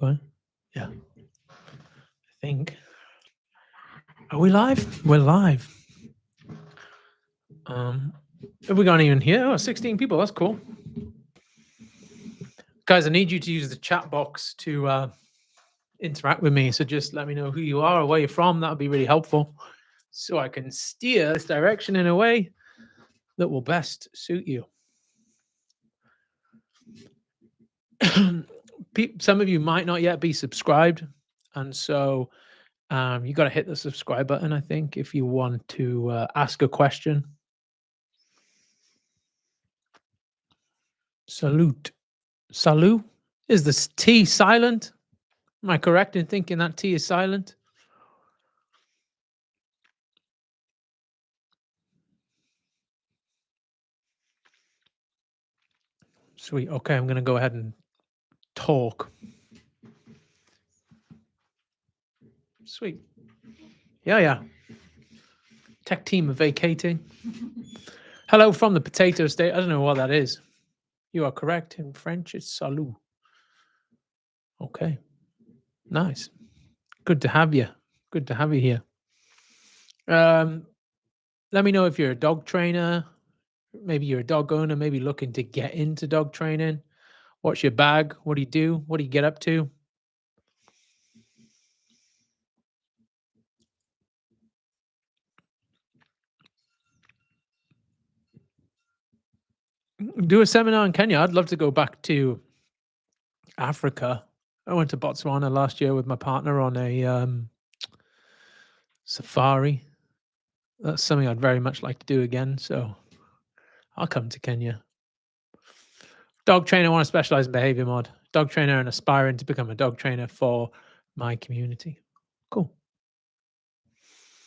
What? Yeah, I think. Are we live? We're live. Have we gone even here? Oh, 16 people. That's cool. Guys, I need you to use the chat box to interact with me. So just let me know who you are or where you're from. That would be really helpful. So I can steer this direction in a way that will best suit you. Some of you might not yet be subscribed. And so you got to hit the subscribe button, I think, if you want to ask a question. Salute. Salut. Is the T silent? Am I correct in thinking that T is silent? Sweet. Okay, I'm going to go ahead and talk. Sweet. Yeah. Tech team are vacating. Hello from the potato state. I don't know what that is. You are correct. In French, it's salut. Okay. Nice. Good to have you. Good to have you here. Let me know if you're a dog trainer. Maybe you're a dog owner, maybe looking to get into dog training. What's your bag? What do you do? What do you get up to? Do a seminar in Kenya. I'd love to go back to Africa. I went to Botswana last year with my partner on a safari. That's something I'd very much like to do again. So I'll come to Kenya. Dog trainer, I want to specialize in behavior mod. Dog trainer and aspiring to become a dog trainer for my community. Cool.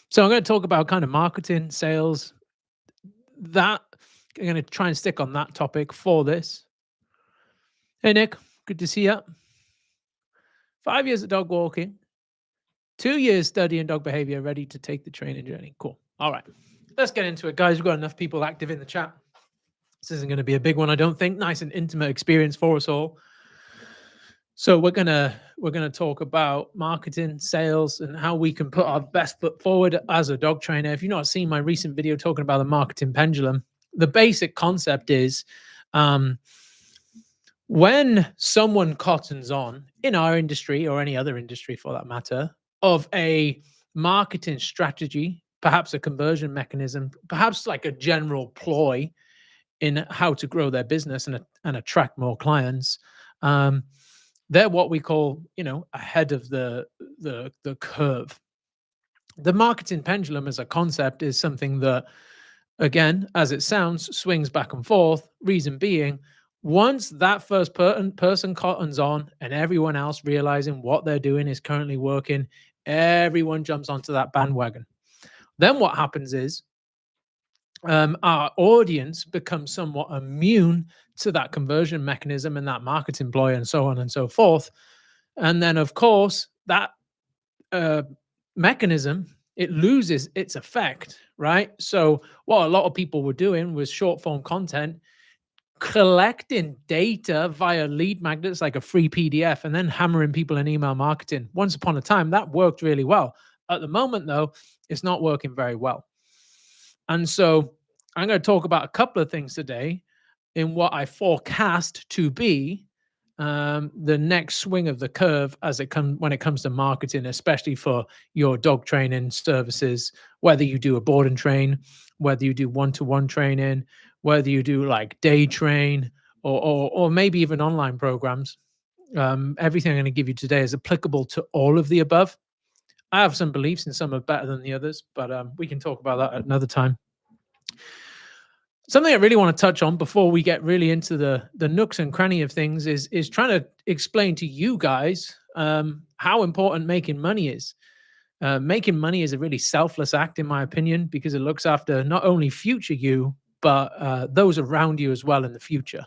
So I'm going to talk about kind of marketing, sales. That I'm going to try and stick on that topic for this. Hey, Nick, good to see you. 5 years of dog walking, 2 years studying dog behavior, ready to take the training journey. Cool. All right, let's get into it, guys. We've got enough people active in the chat. This isn't going to be a big one, I don't think. Nice and intimate experience for us all. So we're gonna talk about marketing, sales, and how we can put our best foot forward as a dog trainer. If you've not seen my recent video talking about the marketing pendulum, the basic concept is when someone cottons on in our industry or any other industry for that matter of a marketing strategy, perhaps a conversion mechanism, perhaps like a general ploy in how to grow their business and attract more clients, they're what we call, ahead of the curve. The marketing pendulum as a concept is something that, again, as it sounds, swings back and forth. Reason being, once that first person cottons on and everyone else realizing what they're doing is currently working, everyone jumps onto that bandwagon. Then what happens is our audience becomes somewhat immune to that conversion mechanism and that marketing ploy and so on and so forth. And then, of course, that mechanism, it loses its effect, right? So what a lot of people were doing was short form content, collecting data via lead magnets like a free PDF, and then hammering people in email marketing. Once upon a time, that worked really well. At the moment, though, it's not working very well. And so I'm going to talk about a couple of things today in what I forecast to be the next swing of the curve when it comes to marketing, especially for your dog training services, whether you do a board and train, whether you do one-to-one training, whether you do like day train or maybe even online programs. Everything I'm going to give you today is applicable to all of the above. I have some beliefs and some are better than the others, but we can talk about that at another time. Something I really want to touch on before we get really into the nooks and cranny of things is trying to explain to you guys how important making money is. Making money is a really selfless act, in my opinion, because it looks after not only future you, but those around you as well in the future.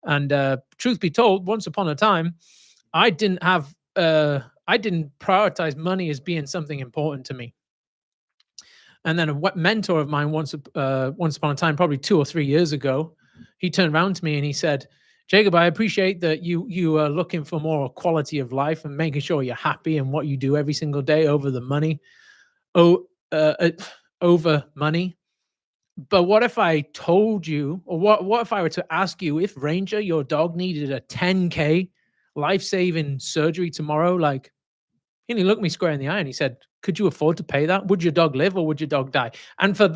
And truth be told, once upon a time, I didn't prioritize money as being something important to me. And then a mentor of mine once upon a time, probably 2 or 3 years ago, he turned around to me and he said, Jacob, I appreciate that you are looking for more quality of life and making sure you're happy in what you do every single day over the money. Oh, over money. But what if I told you, or what if I were to ask you, if Ranger, your dog, needed a 10K life-saving surgery tomorrow, like, and he looked me square in the eye and he said, "Could you afford to pay that? Would your dog live or would your dog die?" And from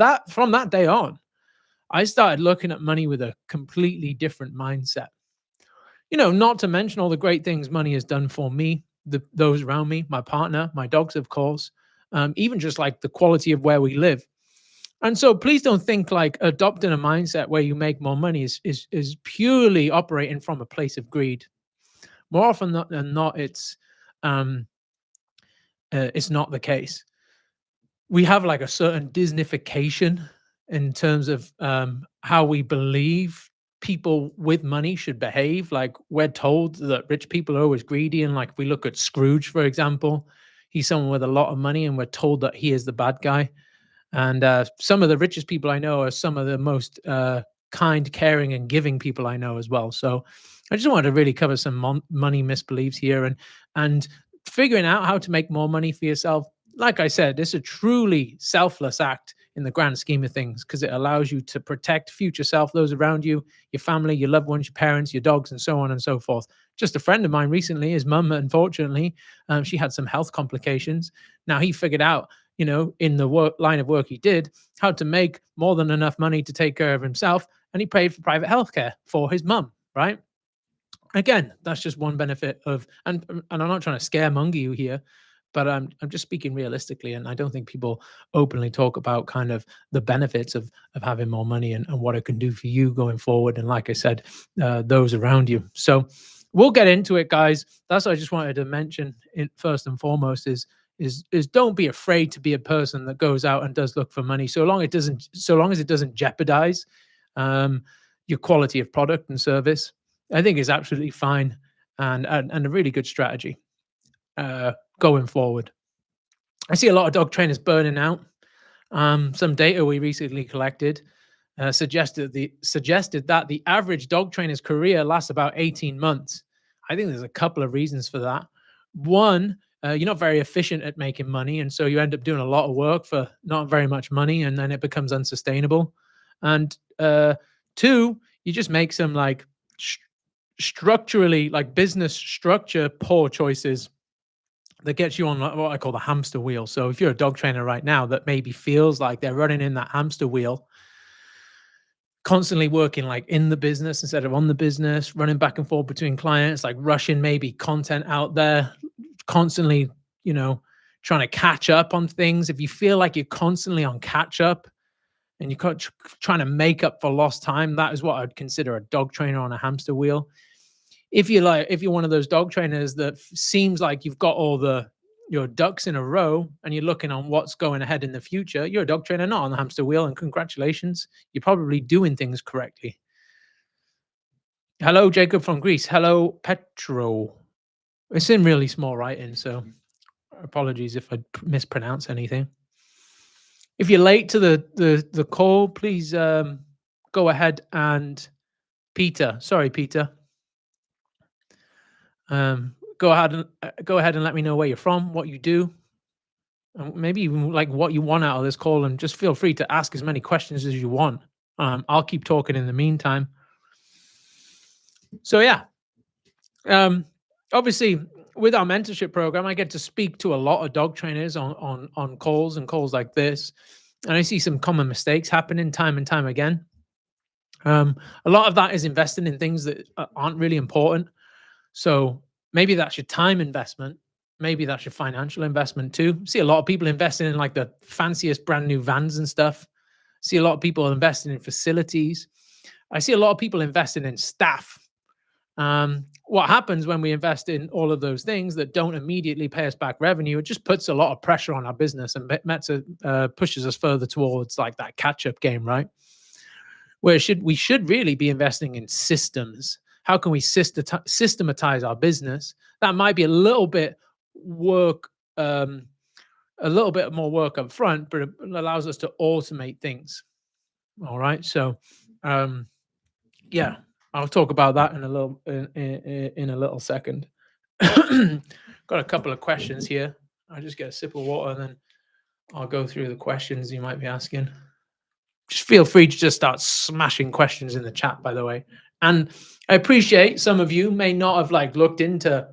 that day on, I started looking at money with a completely different mindset. Not to mention all the great things money has done for me, those around me, my partner, my dogs, of course, even just like the quality of where we live. And so please don't think like adopting a mindset where you make more money is purely operating from a place of greed. More often than not, um, it's not the case. We have like a certain Disneyfication in terms of how we believe people with money should behave. Like we're told that rich people are always greedy, and like if we look at Scrooge, for example, he's someone with a lot of money, and we're told that he is the bad guy. And some of the richest people I know are some of the most kind, caring, and giving people I know as well. So I just wanted to really cover some money misbeliefs here, and figuring out how to make more money for yourself. Like I said, it's a truly selfless act in the grand scheme of things because it allows you to protect future self, those around you, your family, your loved ones, your parents, your dogs, and so on and so forth. Just a friend of mine recently, his mum, unfortunately, she had some health complications. Now he figured out, in the line of work he did, how to make more than enough money to take care of himself, and he paid for private healthcare for his mum, right? Again, that's just one benefit of, and I'm not trying to scaremonger you here, but I'm just speaking realistically, and I don't think people openly talk about kind of the benefits of having more money and what it can do for you going forward. And like I said, those around you. So we'll get into it, guys. That's what I just wanted to mention. First and foremost is don't be afraid to be a person that goes out and does look for money, so long as it doesn't jeopardize um, your quality of product and service. I think is absolutely fine, and a really good strategy going forward. I see a lot of dog trainers burning out. Some data we recently collected suggested that the average dog trainer's career lasts about 18 months. I think there's a couple of reasons for that. One, you're not very efficient at making money, and so you end up doing a lot of work for not very much money, and then it becomes unsustainable. And two, you just make some like structurally, like business structure, poor choices that gets you on what I call the hamster wheel. So if you're a dog trainer right now that maybe feels like they're running in that hamster wheel, constantly working like in the business instead of on the business, running back and forth between clients, like rushing maybe content out there, constantly, you know, trying to catch up on things. If you feel like you're constantly on catch up and you're trying to make up for lost time, that is what I'd consider a dog trainer on a hamster wheel. If you're one of those dog trainers that seems like you've got all your ducks in a row and you're looking on what's going ahead in the future, you're a dog trainer, not on the hamster wheel. And congratulations, you're probably doing things correctly. Hello, Jacob from Greece. Hello, Petro. It's in really small writing, so apologies if I mispronounce anything. If you're late to the call, please go ahead and Peter. Sorry, Peter. Go ahead and let me know where you're from, what you do, and maybe even like what you want out of this call. And just feel free to ask as many questions as you want. I'll keep talking in the meantime. So yeah, obviously with our mentorship program, I get to speak to a lot of dog trainers on calls and calls like this, and I see some common mistakes happening time and time again. A lot of that is investing in things that aren't really important. So maybe that's your time investment. Maybe that's your financial investment too. See a lot of people investing in like the fanciest brand new vans and stuff. See a lot of people investing in facilities. I see a lot of people investing in staff. What happens when we invest in all of those things that don't immediately pay us back revenue? It just puts a lot of pressure on our business and pushes us further towards like that catch-up game, right? Where we should really be investing in systems. How can we systematize our business? That might be a little bit work, a little bit more work up front, but it allows us to automate things. All right. So, yeah. I'll talk about that in a little in a little second. Got a couple of questions here. I'll just get a sip of water and then I'll go through the questions you might be asking. Just feel free to just start smashing questions in the chat, by the way. And I appreciate some of you may not have like looked into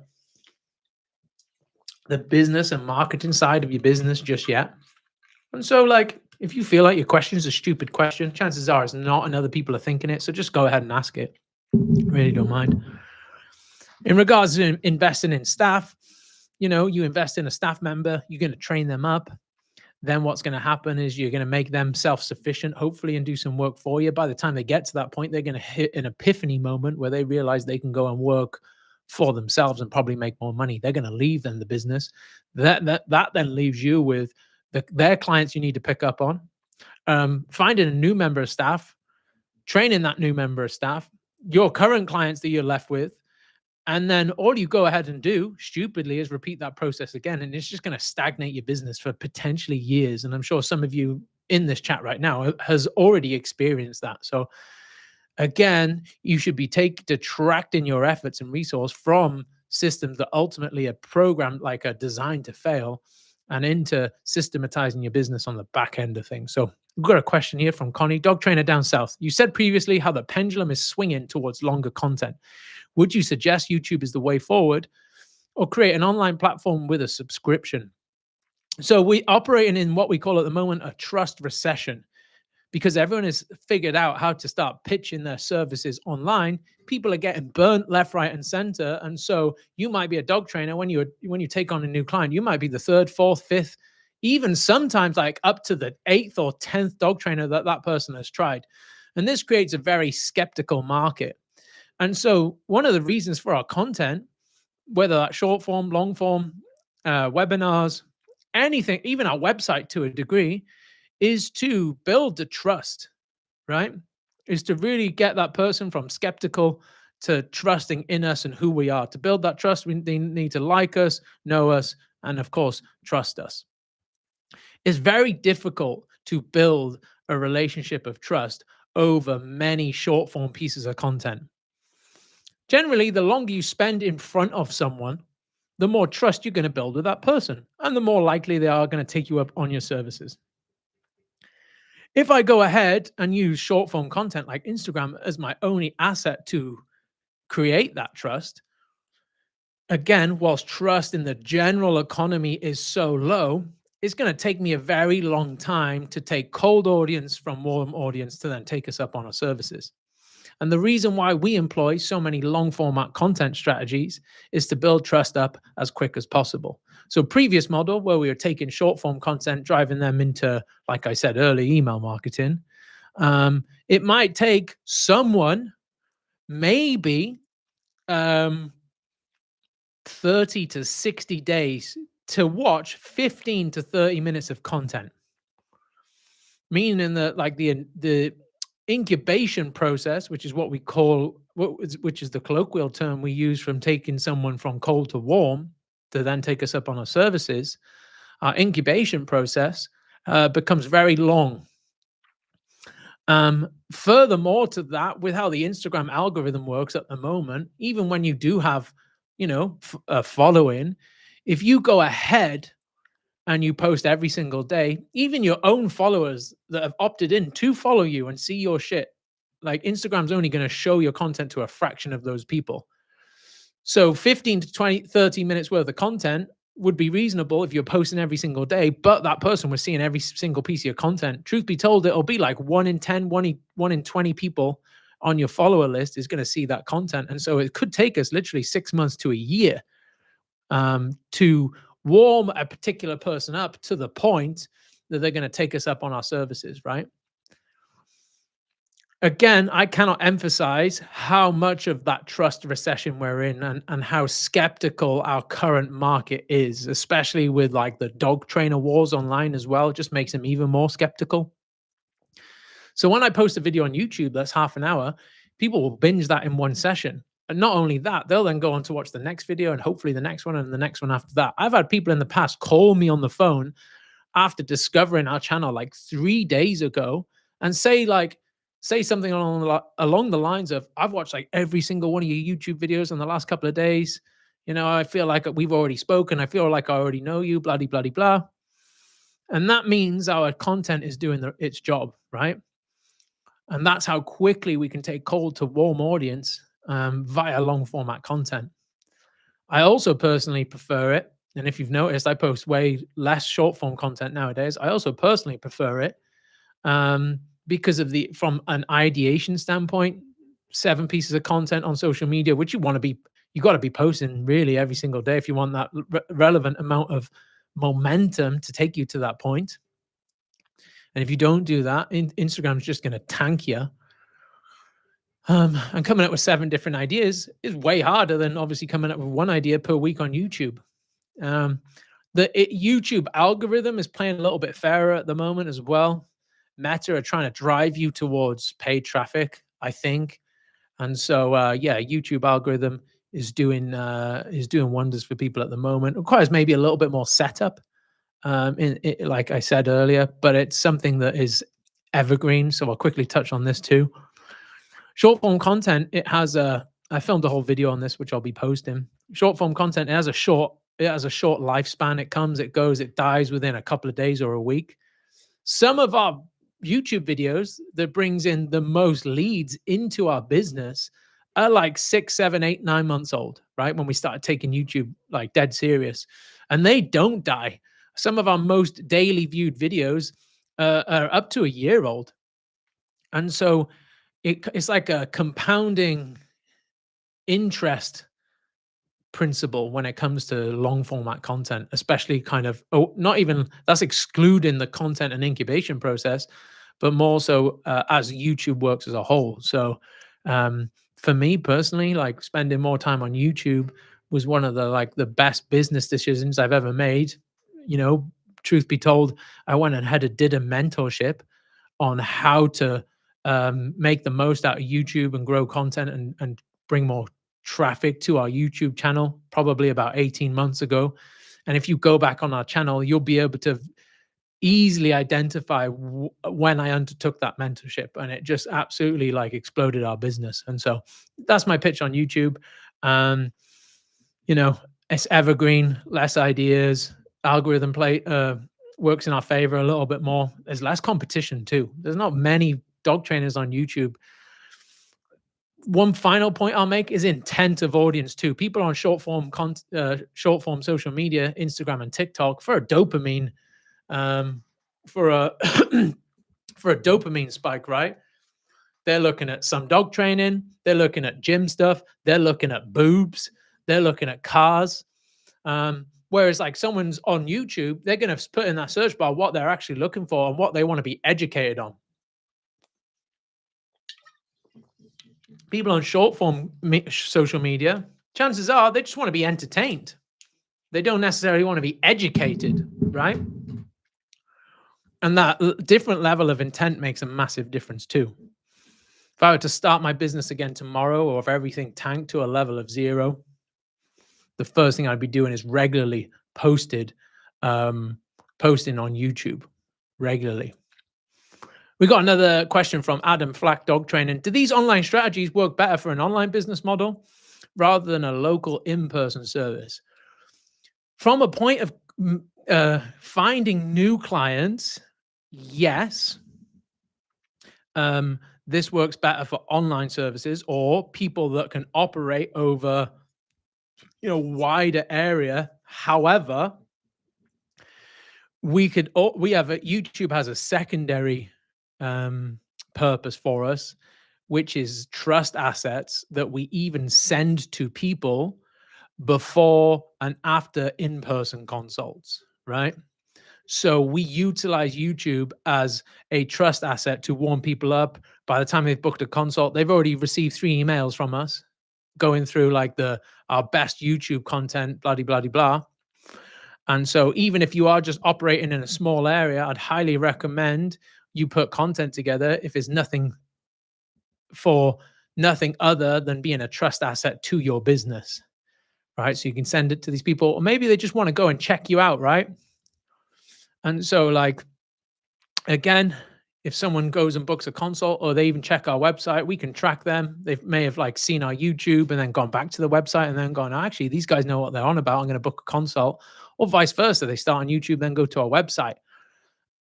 the business and marketing side of your business just yet. And so, like, if you feel like your question is a stupid question, chances are it's not, and other people are thinking it. So just go ahead and ask it. Really don't mind. In regards to investing in staff, you invest in a staff member, you're going to train them up. Then what's going to happen is you're going to make them self-sufficient, hopefully, and do some work for you. By the time they get to that point, they're going to hit an epiphany moment where they realize they can go and work for themselves and probably make more money. They're going to leave then the business. That then leaves you with their clients you need to pick up on, finding a new member of staff, training that new member of staff, your current clients that you're left with, and then all you go ahead and do stupidly is repeat that process again. And it's just going to stagnate your business for potentially years. And I'm sure some of you in this chat right now has already experienced that. So again, you should be detracting your efforts and resource from systems that ultimately are programmed like are designed to fail and into systematizing your business on the back end of things. So we've got a question here from Connie, dog trainer down south. You said previously how the pendulum is swinging towards longer content. Would you suggest YouTube is the way forward or create an online platform with a subscription? So we operating in what we call at the moment a trust recession because everyone has figured out how to start pitching their services online. People are getting burnt left, right, and center. And so you might be a dog trainer when you take on a new client, you might be the third, fourth, fifth, even sometimes like up to the 8th or 10th dog trainer that person has tried. And this creates a very skeptical market. And so one of the reasons for our content, whether that's short form, long form, webinars, anything, even our website to a degree, is to build the trust, right? Is to really get that person from skeptical to trusting in us and who we are. To build that trust, they need to like us, know us, and of course, trust us. It's very difficult to build a relationship of trust over many short form pieces of content. Generally, the longer you spend in front of someone, the more trust you're going to build with that person, and the more likely they are going to take you up on your services. If I go ahead and use short form content like Instagram as my only asset to create that trust, again, whilst trust in the general economy is so low, it's going to take me a very long time to take cold audience from warm audience to then take us up on our services. And the reason why we employ so many long format content strategies is to build trust up as quick as possible. So previous model where we were taking short form content, driving them into, like I said, early email marketing, it might take someone maybe 30 to 60 days to watch 15 to 30 minutes of content. Meaning that like the incubation process, which is what we call, which is the colloquial term we use from taking someone from cold to warm to then take us up on our services, our incubation process becomes very long. Furthermore to that, with how the Instagram algorithm works at the moment, even when you do have, a following, if you go ahead and you post every single day, even your own followers that have opted in to follow you and see your shit, like Instagram's only going to show your content to a fraction of those people. So 15 to 20, 30 minutes worth of content would be reasonable if you're posting every single day, but that person was seeing every single piece of your content. Truth be told, it'll be like 1 in 10, 1 in 20 people on your follower list is going to see that content. And so it could take us literally 6 months to a year to warm a particular person up to the point that they're going to take us up on our services, right? Again, I cannot emphasize how much of that trust recession we're in and how skeptical our current market is, especially with like the dog trainer wars online as well. It just makes them even more skeptical. So when I post a video on YouTube that's half an hour, people will binge that in one session. And not only that, they'll then go on to watch the next video and hopefully the next one and the next one after that. I've had people in the past call me on the phone after discovering our channel like 3 days ago and say like, Say something along the lines of, "I've watched like every single one of your YouTube videos in the last couple of days. You know, I feel like we've already spoken. I feel like I already know you, blah, blah, blah, blah." And that means our content is doing its job, right? And that's how quickly we can take cold to warm audience via long format content. I also personally prefer it. And if you've noticed, I post way less short form content nowadays. I also personally prefer it because of from an ideation standpoint, 7 pieces of content on social media, which you got to be posting really every single day if you want that relevant amount of momentum to take you to that point. And if you don't do that, Instagram's just going to tank you. And coming up with 7 different ideas is way harder than obviously coming up with one idea per week on YouTube. Um, YouTube algorithm is playing a little bit fairer at the moment as well. Meta are trying to drive you towards paid traffic, I think, and so yeah, YouTube algorithm is doing wonders for people at the moment. It requires maybe a little bit more setup, like I said earlier, but it's something that is evergreen. So I'll quickly touch on this too. Short form content, I filmed a whole video on this, which I'll be posting. Short form content, it has a short lifespan. It comes, it goes, it dies within a couple of days or a week. Some of our YouTube videos that brings in the most leads into our business are like 6, 7, 8, 9 months old, right? When we started taking YouTube like dead serious, and they don't die. Some of our most daily viewed videos are up to a year old. And so it's like a compounding interest principle when it comes to long format content, especially kind of, not even that's excluding the content and incubation process, but more so as YouTube works as a whole. So for me personally, like spending more time on YouTube was one of the best business decisions I've ever made. You know, truth be told, I went ahead and did a mentorship on how to make the most out of YouTube and grow content and bring more traffic to our YouTube channel, probably about 18 months ago. And if you go back on our channel, you'll be able to easily identify when I undertook that mentorship, and it just absolutely like exploded our business. And so that's my pitch on YouTube. Um, you know, it's evergreen, less ideas, algorithm works in our favor a little bit more. There's less competition too. There's not many dog trainers on YouTube. One final point I'll make is intent of audience too. People on short form social media, Instagram and TikTok, for a dopamine, for a for a dopamine spike, right? They're looking at some dog training, they're looking at gym stuff, they're looking at boobs, they're looking at cars. Whereas like someone's on YouTube, they're going to put in that search bar what they're actually looking for and what they want to be educated on. People on short form social media, chances are they just want to be entertained. They don't necessarily want to be educated, right? And that different level of intent makes a massive difference too. If I were to start my business again tomorrow, or if everything tanked to a level of 0, the first thing I'd be doing is regularly posting on YouTube regularly. We got another question from Adam Flack, Dog Training. Do these online strategies work better for an online business model rather than a local in-person service? From a point of finding new clients, yes. This works better for online services or people that can operate over, wider area. However, YouTube has a secondary purpose for us, which is trust assets that we even send to people before and after in-person consults, right? So we utilize YouTube as a trust asset to warm people up. By the time they've booked a consult, they've already received 3 emails from us going through like our best YouTube content, blah, blah, blah, blah. And so even if you are just operating in a small area, I'd highly recommend you put content together if it's nothing other than being a trust asset to your business, right? So you can send it to these people, or maybe they just want to go and check you out, right? And so like, again, if someone goes and books a consult or they even check our website, we can track them. They may have like seen our YouTube and then gone back to the website and then gone, "Oh, actually, these guys know what they're on about. I'm going to book a consult," or vice versa. They start on YouTube, then go to our website.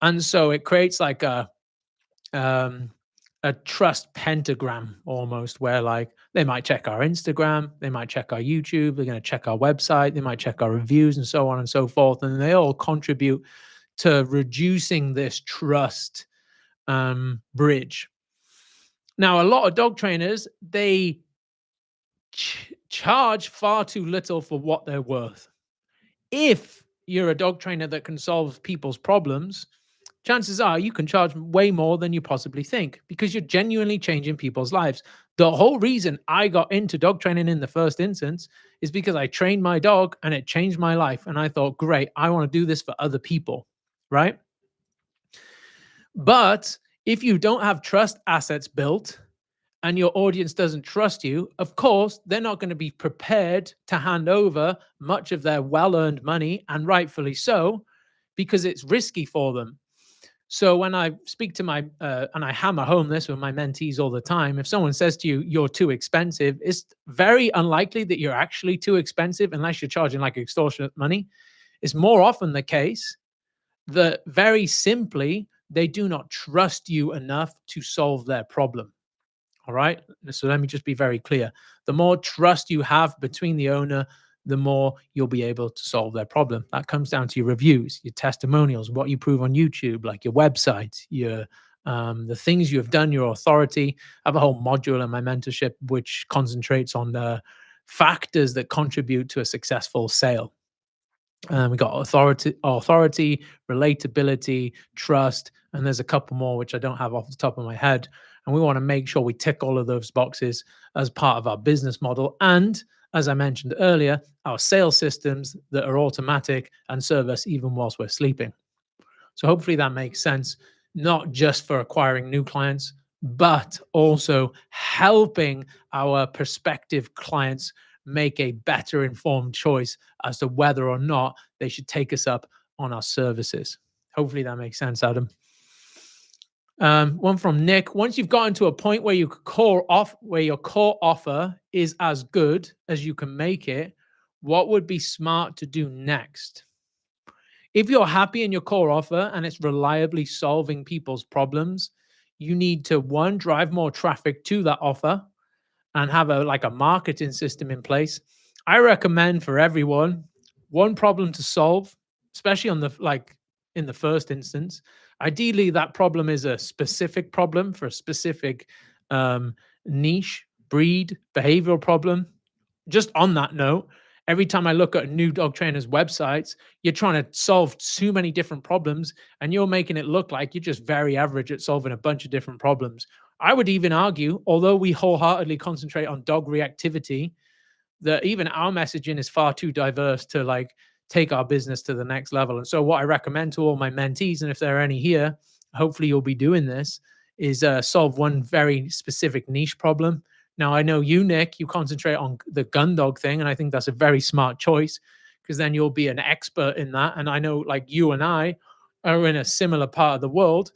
And so it creates like um, a trust pentagram almost, where like they might check our Instagram, they might check our YouTube, they're going to check our website, they might check our reviews and so on and so forth. And they all contribute to reducing this trust bridge. Now, a lot of dog trainers, they charge far too little for what they're worth. If you're a dog trainer that can solve people's problems, chances are you can charge way more than you possibly think because you're genuinely changing people's lives. The whole reason I got into dog training in the first instance is because I trained my dog and it changed my life. And I thought, great, I want to do this for other people, right? But if you don't have trust assets built and your audience doesn't trust you, of course, they're not going to be prepared to hand over much of their well earned money, and rightfully so, because it's risky for them. So when I speak to my, and I hammer home this with my mentees all the time, if someone says to you, "You're too expensive," it's very unlikely that you're actually too expensive unless you're charging like extortionate money. It's more often the case that very simply, they do not trust you enough to solve their problem. All right. So let me just be very clear. The more trust you have between the owner, the more you'll be able to solve their problem. That comes down to your reviews, your testimonials, what you prove on YouTube, like your website, your the things you have done, your authority. I have a whole module in my mentorship which concentrates on the factors that contribute to a successful sale. We got authority, relatability, trust, and there's a couple more which I don't have off the top of my head. And we want to make sure we tick all of those boxes as part of our business model. And as I mentioned earlier, our sales systems that are automatic and serve us even whilst we're sleeping. So hopefully that makes sense, not just for acquiring new clients, but also helping our prospective clients make a better informed choice as to whether or not they should take us up on our services. Hopefully that makes sense, Adam. One from Nick. Once you've gotten to a point where where your core offer is as good as you can make it, what would be smart to do next? If you're happy in your core offer and it's reliably solving people's problems, you need to one, drive more traffic to that offer and have a marketing system in place. I recommend for everyone one problem to solve, especially on the in the first instance. Ideally, that problem is a specific problem for a specific niche, breed, behavioral problem. Just on that note, every time I look at new dog trainers' websites, you're trying to solve too many different problems and you're making it look like you're just very average at solving a bunch of different problems. I would even argue, although we wholeheartedly concentrate on dog reactivity, that even our messaging is far too diverse to take our business to the next level. And so, what I recommend to all my mentees, and if there are any here, hopefully you'll be doing this, is solve one very specific niche problem. Now, I know you, Nick, you concentrate on the gun dog thing, and I think that's a very smart choice because then you'll be an expert in that. And I know, like you and I are in a similar part of the world.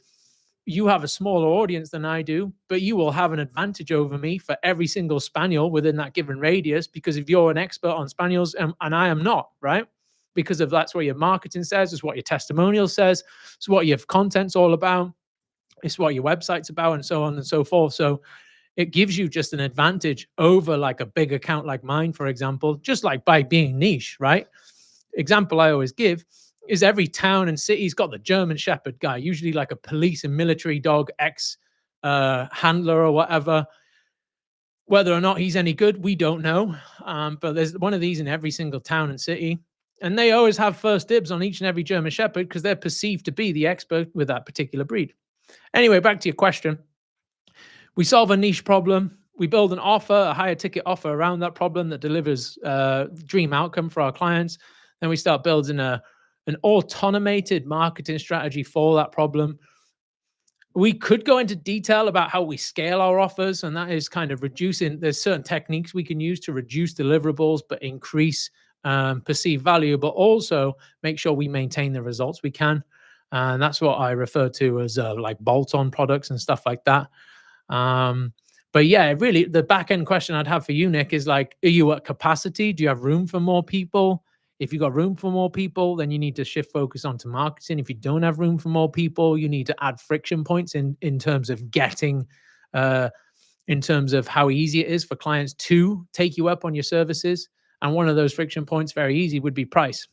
You have a smaller audience than I do, but you will have an advantage over me for every single spaniel within that given radius because if you're an expert on spaniels and I am not, right? Because of that's what your marketing says, it's what your testimonial says, it's what your content's all about, it's what your website's about, and so on and so forth. So it gives you just an advantage over like a big account like mine, for example, just like by being niche, right? Example I always give is every town and city's got the German Shepherd guy, usually like a police and military dog, ex handler or whatever. Whether or not he's any good, we don't know. But there's one of these in every single town and city. And they always have first dibs on each and every German Shepherd because they're perceived to be the expert with that particular breed. Anyway, back to your question. We solve a niche problem. We build an offer, a higher ticket offer around that problem that delivers dream outcome for our clients. Then we start building an automated marketing strategy for that problem. We could go into detail about how we scale our offers, and that is kind of reducing. There's certain techniques we can use to reduce deliverables, but increase perceived value, but also make sure we maintain the results we can. and that's what I refer to as like bolt-on products and stuff like that. Um, but yeah, really, the back end question I'd have for you, Nick, is like, are you at capacity? Do you have room for more people? If you got room for more people, then you need to shift focus onto marketing. If you don't have room for more people, you need to add friction points in terms of getting, uh, in terms of how easy it is for clients to take you up on your services. And one of those friction points, very easy, would be price.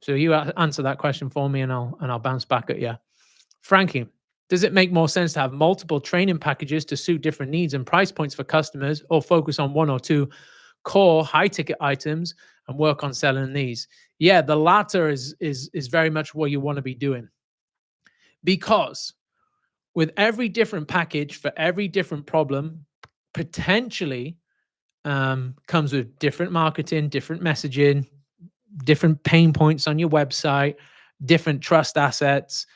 So you answer that question for me, and I'll bounce back at you. Frankie, does it make more sense to have multiple training packages to suit different needs and price points for customers, or focus on one or two core high ticket items and work on selling these? Yeah, the latter is very much what you want to be doing, because with every different package for every different problem, potentially comes with different marketing, different messaging, different pain points on your website, different trust assets.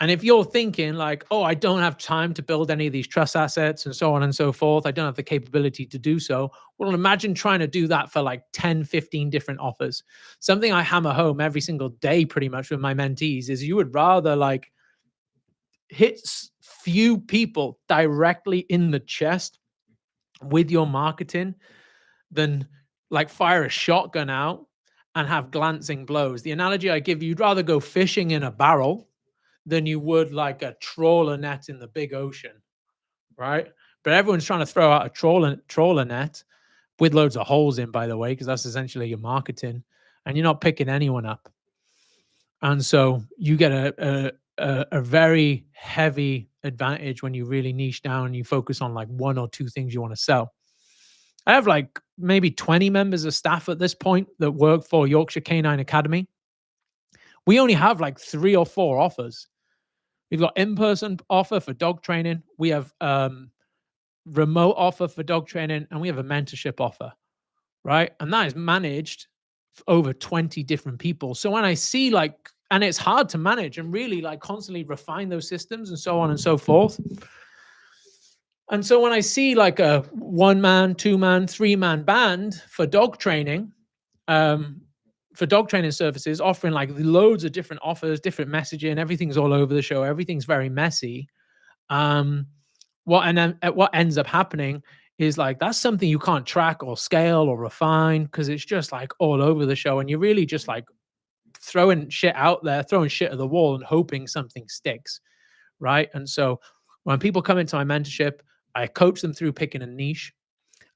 And if you're thinking like, oh, I don't have time to build any of these trust assets and so on and so forth, I don't have the capability to do so. Well, imagine trying to do that for like 10, 15 different offers. Something I hammer home every single day pretty much with my mentees is you would rather like hit few people directly in the chest with your marketing than like fire a shotgun out and have glancing blows. The analogy I give you, you'd rather go fishing in a barrel than you would like a trawler net in the big ocean, right? But everyone's trying to throw out a trawler net with loads of holes in, by the way, because that's essentially your marketing, and you're not picking anyone up. And so you get a very heavy advantage when you really niche down and you focus on like one or two things you want to sell. I have like maybe 20 members of staff at this point that work for Yorkshire Canine Academy. We only have like 3 or 4 offers. We've got in-person offer for dog training. We have remote offer for dog training, and we have a mentorship offer, right? And that is managed over 20 different people. So when I see like, and it's hard to manage and really like constantly refine those systems and so on and so forth. And so when I see like a 1-man, 2-man, 3-man band um, for dog training services, offering like loads of different offers, different messaging, everything's all over the show, everything's very messy. Um, what ends up happening is like that's something you can't track or scale or refine because it's just like all over the show, and you're really just like throwing shit out there, throwing shit at the wall, and hoping something sticks, right? And so when people come into my mentorship, I coach them through picking a niche.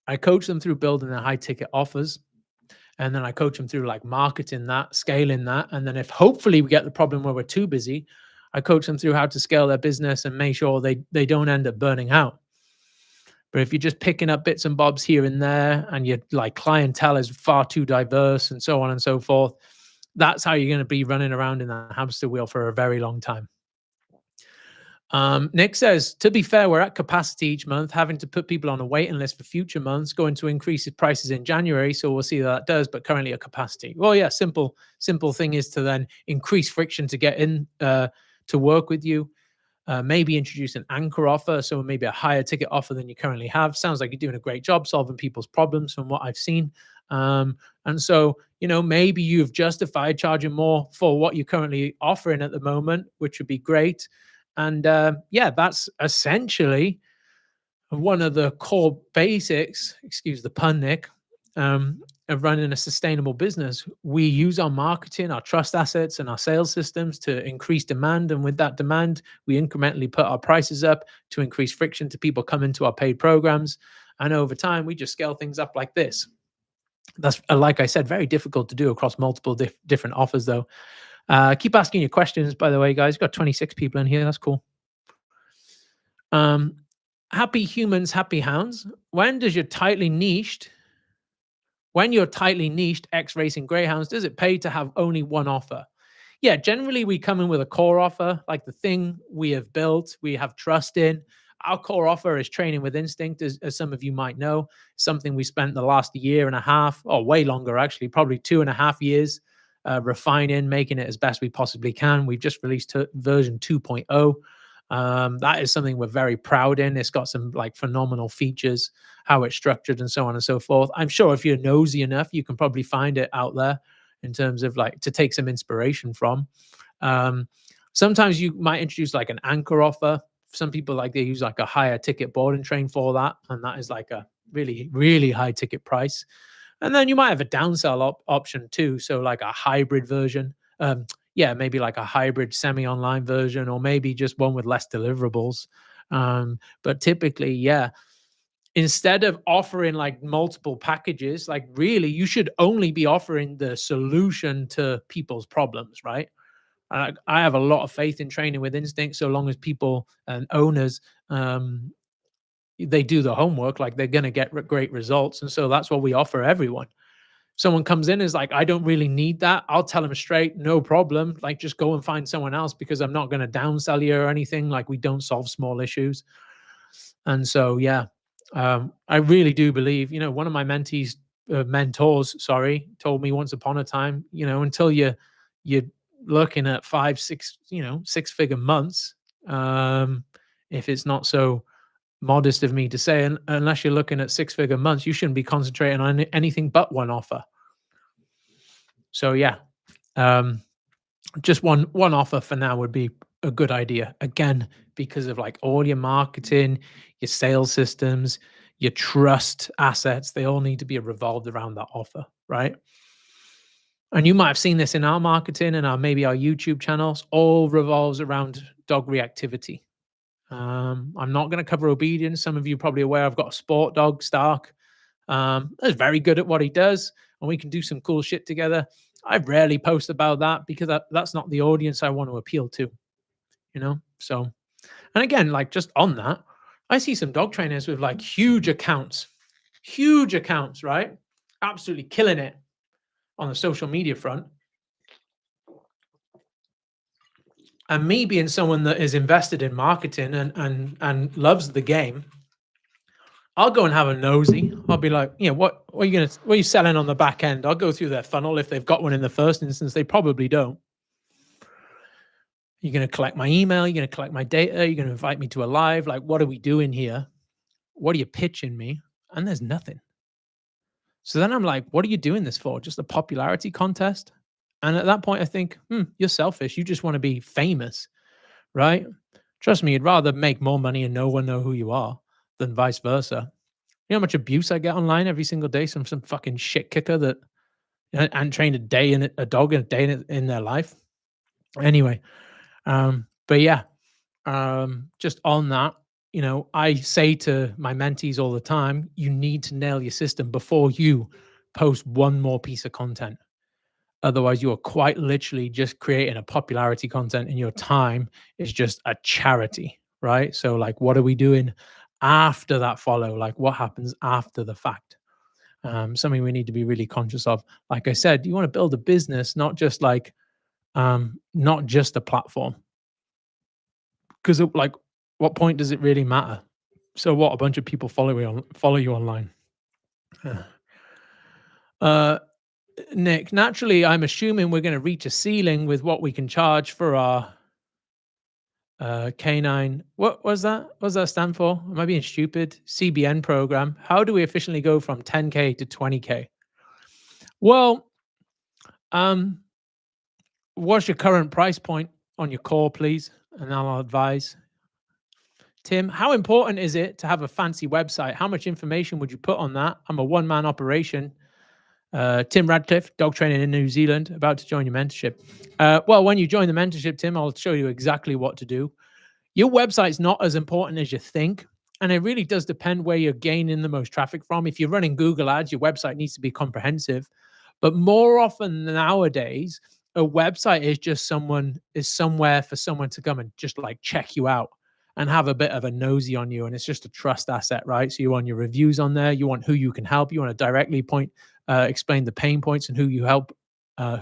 I coach them through building their high ticket offers. And then I coach them through like marketing that, scaling that. And then if hopefully we get the problem where we're too busy, I coach them through how to scale their business and make sure they don't end up burning out. But if you're just picking up bits and bobs here and there and your like clientele is far too diverse and so on and so forth, that's how you're going to be running around in that hamster wheel for a very long time. Nick says, to be fair, we're at capacity each month, having to put people on a waiting list for future months, going to increase prices in January. So we'll see how that does, but currently at capacity. Well, yeah, simple thing is to then increase friction to get in to work with you. Maybe introduce an anchor offer, so maybe a higher ticket offer than you currently have. Sounds like you're doing a great job solving people's problems from what I've seen. And so, maybe you've justified charging more for what you're currently offering at the moment, which would be great. And yeah, that's essentially one of the core basics, excuse the pun, Nick, of running a sustainable business. We use our marketing, our trust assets, and our sales systems to increase demand. And with that demand, we incrementally put our prices up to increase friction to people coming to our paid programs. And over time, we just scale things up like this. That's, like I said, very difficult to do across multiple different offers, though. Keep asking your questions, by the way, guys. We've got 26 people in here. That's cool. Happy humans, happy hounds. When you're tightly niched X racing greyhounds, does it pay to have only one offer? Yeah, generally we come in with a core offer, like the thing we have built, we have trust in. Our core offer is training with instinct, as some of you might know, something we spent the last year and a half, or way longer actually, probably 2.5 years, refining, making it as best we possibly can. We've just released version 2.0. That is something we're very proud in. It's got some like phenomenal features, how it's structured and so on and so forth. I'm sure if you're nosy enough, you can probably find it out there in terms of like to take some inspiration from. Um, Sometimes you might introduce like an anchor offer. Some people like they use like a higher ticket board and train for that, and that is like a really really high ticket price. And then you might have a downsell option too, so like a hybrid version. Yeah, maybe like a hybrid semi-online version, or maybe just one with less deliverables. But typically, yeah, instead of offering like multiple packages, like really, you should only be offering the solution to people's problems, right? I have a lot of faith in training with instinct, so long as people and owners um, they do the homework, like they're going to get great results, and so that's what we offer everyone. Someone comes in is like, I don't really need that. I'll tell them straight, no problem. Like, just go and find someone else because I'm not going to downsell you or anything. Like, we don't solve small issues. And so, yeah, I really do believe, one of my mentors, sorry, told me once upon a time, until you're looking at 5, 6, 6-figure months, um, if it's not so modest of me to say, unless you're looking at 6-figure months, you shouldn't be concentrating on anything but one offer. So yeah, um, just one offer for now would be a good idea. Again, because of like all your marketing, your sales systems, your trust assets, they all need to be revolved around that offer, right? And you might have seen this in our marketing and our maybe our YouTube channels, all revolves around dog reactivity. I'm not going to cover obedience. Some of you are probably aware I've got a sport dog, Stark. That's very good at what he does, and we can do some cool shit together. I rarely post about that because that's not the audience I want to appeal to, So, and again, like just on that, I see some dog trainers with like huge accounts, right? Absolutely killing it on the social media front. And me being someone that is invested in marketing and loves the game, I'll go and have a nosy. I'll be like, what are you selling on the back end? I'll go through their funnel. If they've got one in the first instance, they probably don't. You're going to collect my email. You're going to collect my data. You're going to invite me to a live. Like, what are we doing here? What are you pitching me? And there's nothing. So then I'm like, what are you doing this for? Just a popularity contest? And at that point, I think, you're selfish. You just want to be famous, right? Trust me, you'd rather make more money and no one know who you are than vice versa. You know how much abuse I get online every single day from some fucking shit kicker that and trained a dog in a day in their life. Anyway, but yeah, just on that, I say to my mentees all the time, you need to nail your system before you post one more piece of content. Otherwise, you are quite literally just creating a popularity content, and your time is just a charity, right? So, like, what are we doing after that follow? Like, what happens after the fact? Something we need to be really conscious of. Like I said, you want to build a business, not just a platform. Because like, what point does it really matter? So what? A bunch of people follow you online. Uh, Nick, naturally, I'm assuming we're going to reach a ceiling with what we can charge for our canine. What was that? What does that stand for? Am I being stupid? CBN program. How do we efficiently go from 10K to 20K? Well, um, what's your current price point on your core, please? And I'll advise. Tim, how important is it to have a fancy website? How much information would you put on that? I'm a one-man operation. Tim Radcliffe, dog training in New Zealand, about to join your mentorship. Well, when you join the mentorship, Tim, I'll show you exactly what to do. Your website's not as important as you think. And it really does depend where you're gaining the most traffic from. If you're running Google ads, your website needs to be comprehensive. But more often nowadays, a website is somewhere for someone to come and just like check you out and have a bit of a nosy on you. And it's just a trust asset, right? So you want your reviews on there, you want who you can help, you want to directly explain the pain points and who you help, how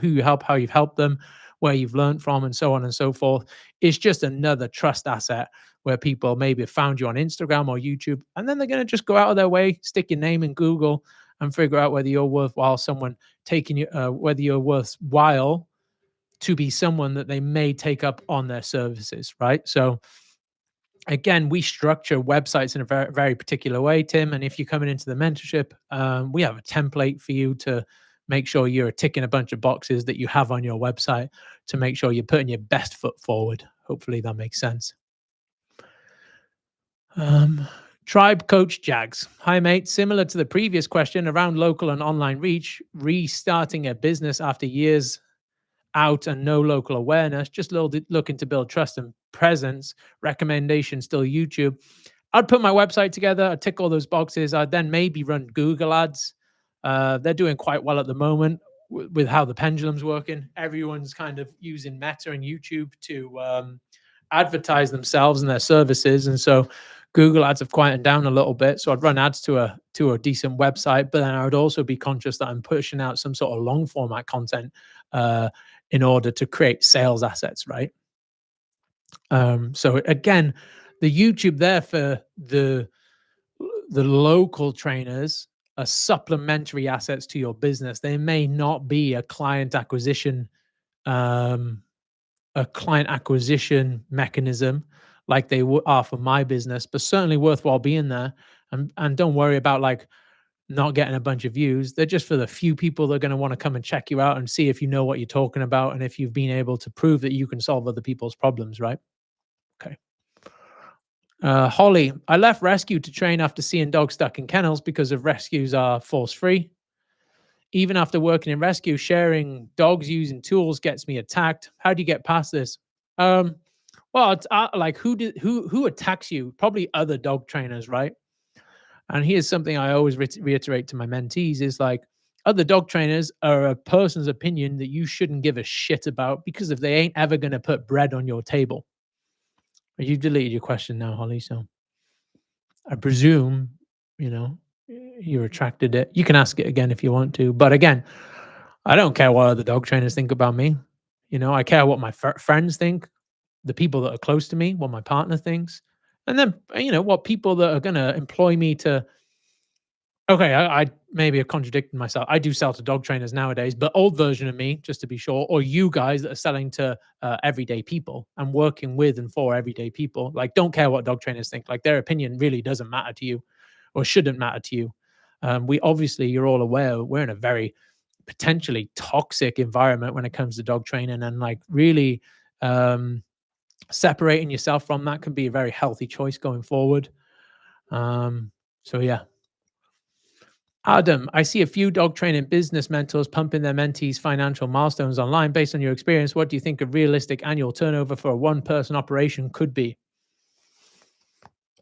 you've helped them, where you've learned from, and so on and so forth. It's just another trust asset where people maybe have found you on Instagram or YouTube, and then they're going to just go out of their way, stick your name in Google, and figure out whether you're worthwhile, whether you're worthwhile to be someone that they may take up on their services, right? So again, we structure websites in a very, very particular way, Tim. And if you're coming into the mentorship, we have a template for you to make sure you're ticking a bunch of boxes that you have on your website to make sure you're putting your best foot forward. Hopefully that makes sense. Um, Tribe Coach Jags. Hi, mate. Similar to the previous question around local and online reach, restarting a business after years out and no local awareness, just looking to build trust and presence. Recommendation still YouTube. I'd put my website together, I'd tick all those boxes. I'd then maybe run Google ads. They're doing quite well at the moment with how the pendulum's working. Everyone's kind of using Meta and YouTube to advertise themselves and their services. And so Google ads have quietened down a little bit. So I'd run ads to a decent website, but then I would also be conscious that I'm pushing out some sort of long format content in order to create sales assets, right? So again, the YouTube there for the local trainers are supplementary assets to your business. They may not be um, a client acquisition mechanism like they are for my business, but certainly worthwhile being there. And don't worry about like not getting a bunch of views. They're just for the few people that are going to want to come and check you out and see if you know what you're talking about and if you've been able to prove that you can solve other people's problems, right? Okay. Holly, I left rescue to train after seeing dogs stuck in kennels because of rescues are force free. Even after working in rescue, sharing dogs using tools gets me attacked. How do you get past this? Um, well, it's like who attacks you? Probably other dog trainers, right? And here's something I always reiterate to my mentees: is like other dog trainers are a person's opinion that you shouldn't give a shit about because if they ain't ever going to put bread on your table. You deleted your question now, Holly. So I presume, you know, you retracted it. You can ask it again if you want to. But again, I don't care what other dog trainers think about me. You know, I care what my friends think, the people that are close to me, what my partner thinks, and then, what people that are going to employ me to. Okay, I maybe have contradicted myself. I do sell to dog trainers nowadays, but old version of me, just to be sure, or you guys that are selling to everyday people and working with and for everyday people, like don't care what dog trainers think. Like their opinion really doesn't matter to you, or shouldn't matter to you. We obviously, you're all aware, we're in a very potentially toxic environment when it comes to dog training, and like really separating yourself from that can be a very healthy choice going forward. So yeah. Adam, I see a few dog training business mentors pumping their mentees' financial milestones online. Based on your experience, what do you think a realistic annual turnover for a one-person operation could be?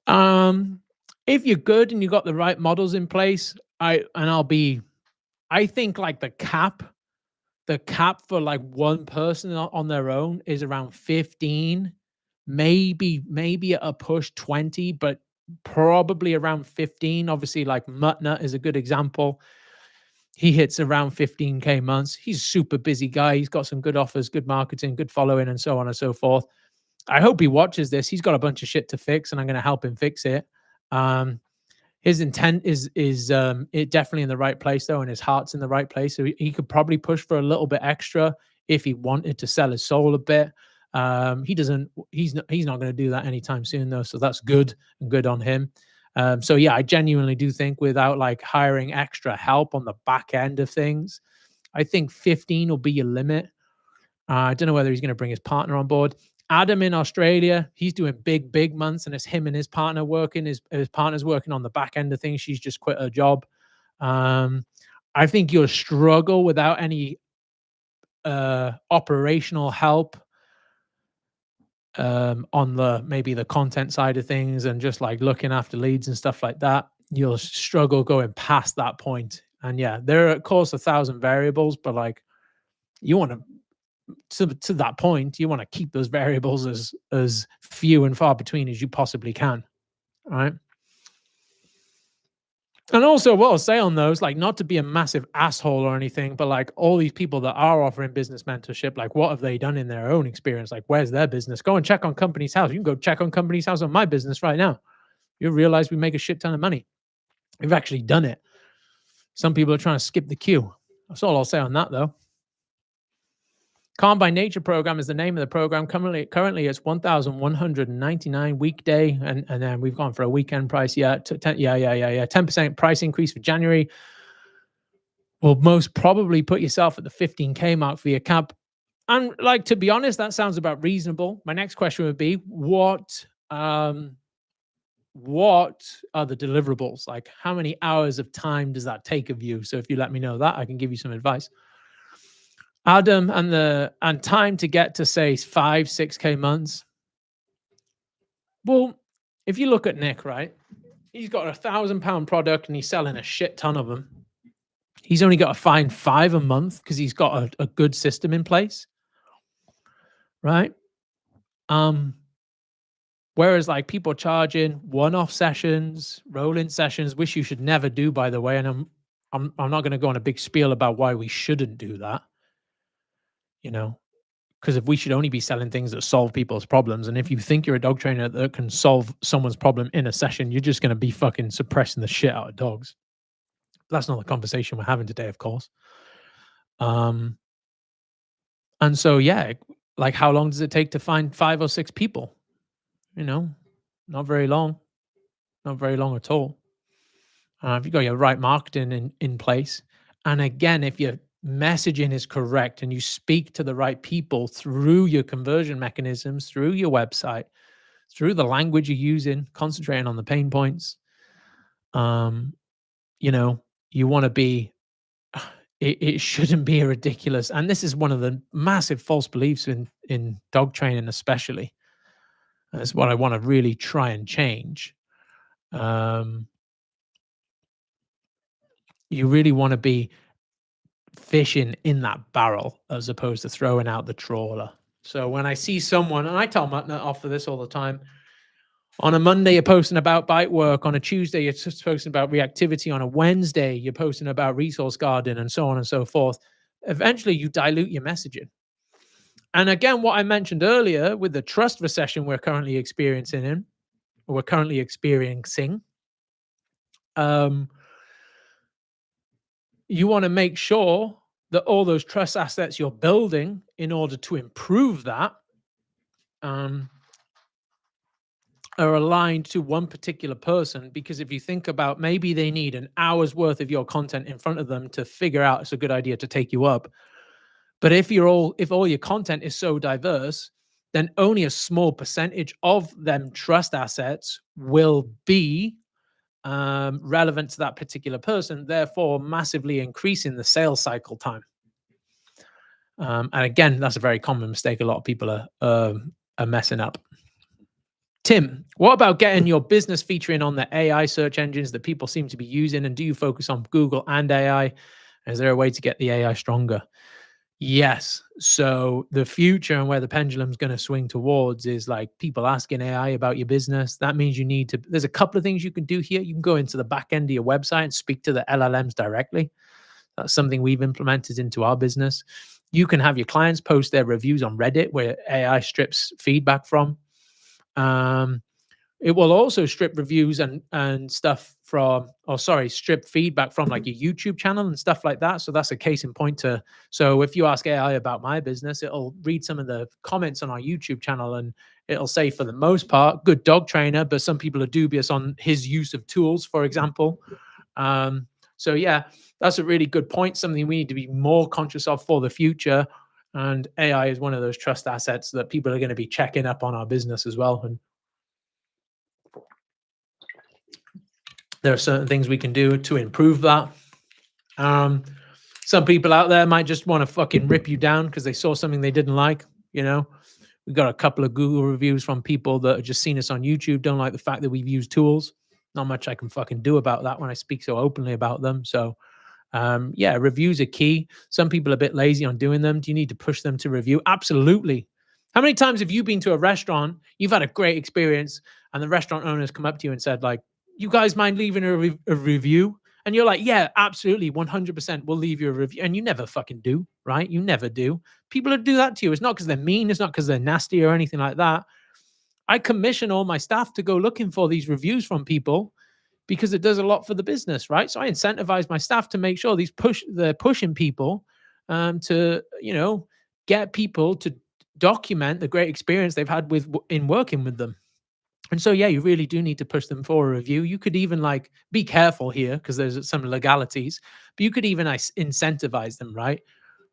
Um, if you're good and you got the right models in place, I think like the cap for like one person on their own is around 15, maybe at a push 20, but probably around 15. Obviously, like Mutner is a good example. He hits around 15K months. He's a super busy guy. He's got some good offers, good marketing, good following, and so on and so forth. I hope he watches this. He's got a bunch of shit to fix, and I'm going to help him fix it. His intent is it definitely in the right place though, and his heart's in the right place. So he could probably push for a little bit extra if he wanted to sell his soul a bit. He doesn't. He's not going to do that anytime soon though. So that's good and good on him. So yeah, I genuinely do think without like hiring extra help on the back end of things, I think 15 will be your limit. I don't know whether he's going to bring his partner on board. Adam in Australia, he's doing big months, and it's him and his partner working. His partner's working on the back end of things. She's just quit her job. I think you'll struggle without any operational help on maybe the content side of things and just like looking after leads and stuff like that. You'll struggle going past that point. And yeah, there are of course 1,000 variables, but like you want to that point, you want to keep those variables as few and far between as you possibly can. All right. And also, what I'll say on those, like, not to be a massive asshole or anything, but like all these people that are offering business mentorship, like, what have they done in their own experience? Like, where's their business? Go and check on Company's House. You can go check on Company's House on my business right now. You'll realize we make a shit ton of money. We've actually done it. Some people are trying to skip the queue. That's all I'll say on that, though. Calm by Nature program is the name of the program. Currently it's 1,199 weekday, and then we've gone for a weekend price. Yeah, 10% price increase for January. will most probably put yourself at the 15K mark for your cap. And like, to be honest, that sounds about reasonable. My next question would be, what are the deliverables? Like, how many hours of time does that take of you? So if you let me know that, I can give you some advice. Adam, and time to get to say 5, 6K months. Well, if you look at Nick, right? He's got £1,000 product and he's selling a shit ton of them. He's only got to find 5 a month because he's got a good system in place, right? Um, Whereas like people charging one-off sessions, rolling sessions, which you should never do, by the way. And I'm not going to go on a big spiel about why we shouldn't do that, you know, because if we should only be selling things that solve people's problems, and if you think you're a dog trainer that can solve someone's problem in a session, you're just going to be fucking suppressing the shit out of dogs. That's not the conversation we're having today, of course. Um, and so yeah, like how long does it take to find 5 or 6 people? You know, not very long, not very long at all. If you got your right marketing in place, and again, if your messaging is correct and you speak to the right people through your conversion mechanisms, through your website, through the language you're using, concentrating on the pain points, um, you know, you want to be. It shouldn't be a ridiculous, and this is one of the massive false beliefs in dog training, especially. That's what I want to really try and change. Um, you really want to be fishing in that barrel as opposed to throwing out the trawler. So when I see someone, and I tell Mutner off for this all the time, on a Monday you're posting about bite work, on a Tuesday you're just posting about reactivity, on a Wednesday you're posting about resource guarding, and so on and so forth. Eventually you dilute your messaging. And again, what I mentioned earlier with the trust recession we're currently experiencing, um, you want to make sure that all those trust assets you're building in order to improve that um, are aligned to one particular person. Because if you think about, maybe they need an hour's worth of your content in front of them to figure out it's a good idea to take you up. But if all your content is so diverse, then only a small percentage of them trust assets will be relevant to that particular person, therefore massively increasing the sales cycle time. And again, that's a very common mistake a lot of people are messing up. Tim, what about getting your business featuring on the AI search engines that people seem to be using? And do you focus on Google and AI? Is there a way to get the AI stronger? Yes. So the future and where the pendulum's going to swing towards is like people asking AI about your business. That means you need to, there's a couple of things you can do here. You can go into the back end of your website and speak to the LLMs directly. That's something we've implemented into our business. You can have your clients post their reviews on Reddit where AI strips feedback from. It will also strip reviews and stuff from, strip feedback from like your YouTube channel and stuff like that. So that's a case in point to, so if you ask AI about my business, it'll read some of the comments on our YouTube channel and it'll say, for the most part, good dog trainer, but some people are dubious on his use of tools, for example. So yeah, that's a really good point. Something we need to be more conscious of for the future. And AI is one of those trust assets that people are going to be checking up on our business as well. And there are certain things we can do to improve that. Some people out there might just want to fucking rip you down because they saw something they didn't like. You know, we got a couple of Google reviews from people that have just seen us on YouTube, don't like the fact that we've used tools. Not much I can fucking do about that when I speak so openly about them. So yeah, reviews are key. Some people are a bit lazy on doing them. Do you need to push them to review? Absolutely. How many times have you been to a restaurant, you've had a great experience, and the restaurant owners come up to you and said, like, you guys mind leaving a review? And you're like, yeah, absolutely, 100%, we'll leave you a review. And you never fucking do, right? You never do. People will do that to you. It's not because they're mean. It's not because they're nasty or anything like that. I commission all my staff to go looking for these reviews from people because it does a lot for the business, right? So I incentivize my staff to make sure they're pushing people to, you know, get people to document the great experience they've had in working with them. And so, yeah, you really do need to push them for a review. You could even like be careful here because there's some legalities, but you could even incentivize them, right?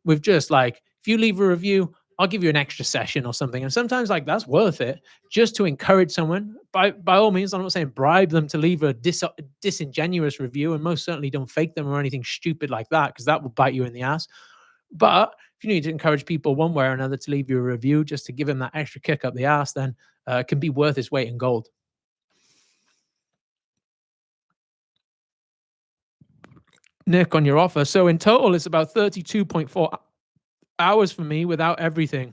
With just like, if you leave a review, I'll give you an extra session or something. And sometimes like that's worth it just to encourage someone. By all means, I'm not saying bribe them to leave a disingenuous review, and most certainly don't fake them or anything stupid like that because that will bite you in the ass. But if you need to encourage people one way or another to leave you a review just to give them that extra kick up the ass, then it can be worth its weight in gold. Nick, on your offer. So in total, it's about 32.4 hours for me without everything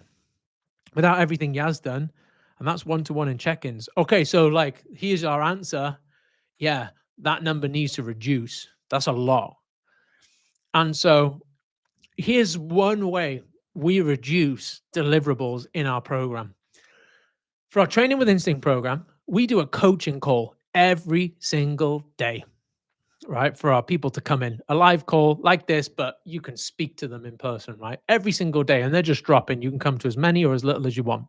Yaz done. And that's one to one in check ins. Okay. So, like, here's our answer. Yeah, that number needs to reduce. That's a lot. And so, here's one way we reduce deliverables in our program. For our Training with Instinct program, we do a coaching call every single day, right? For our people to come in, a live call like this, but you can speak to them in person, right? Every single day. And they're just dropping. You can come to as many or as little as you want.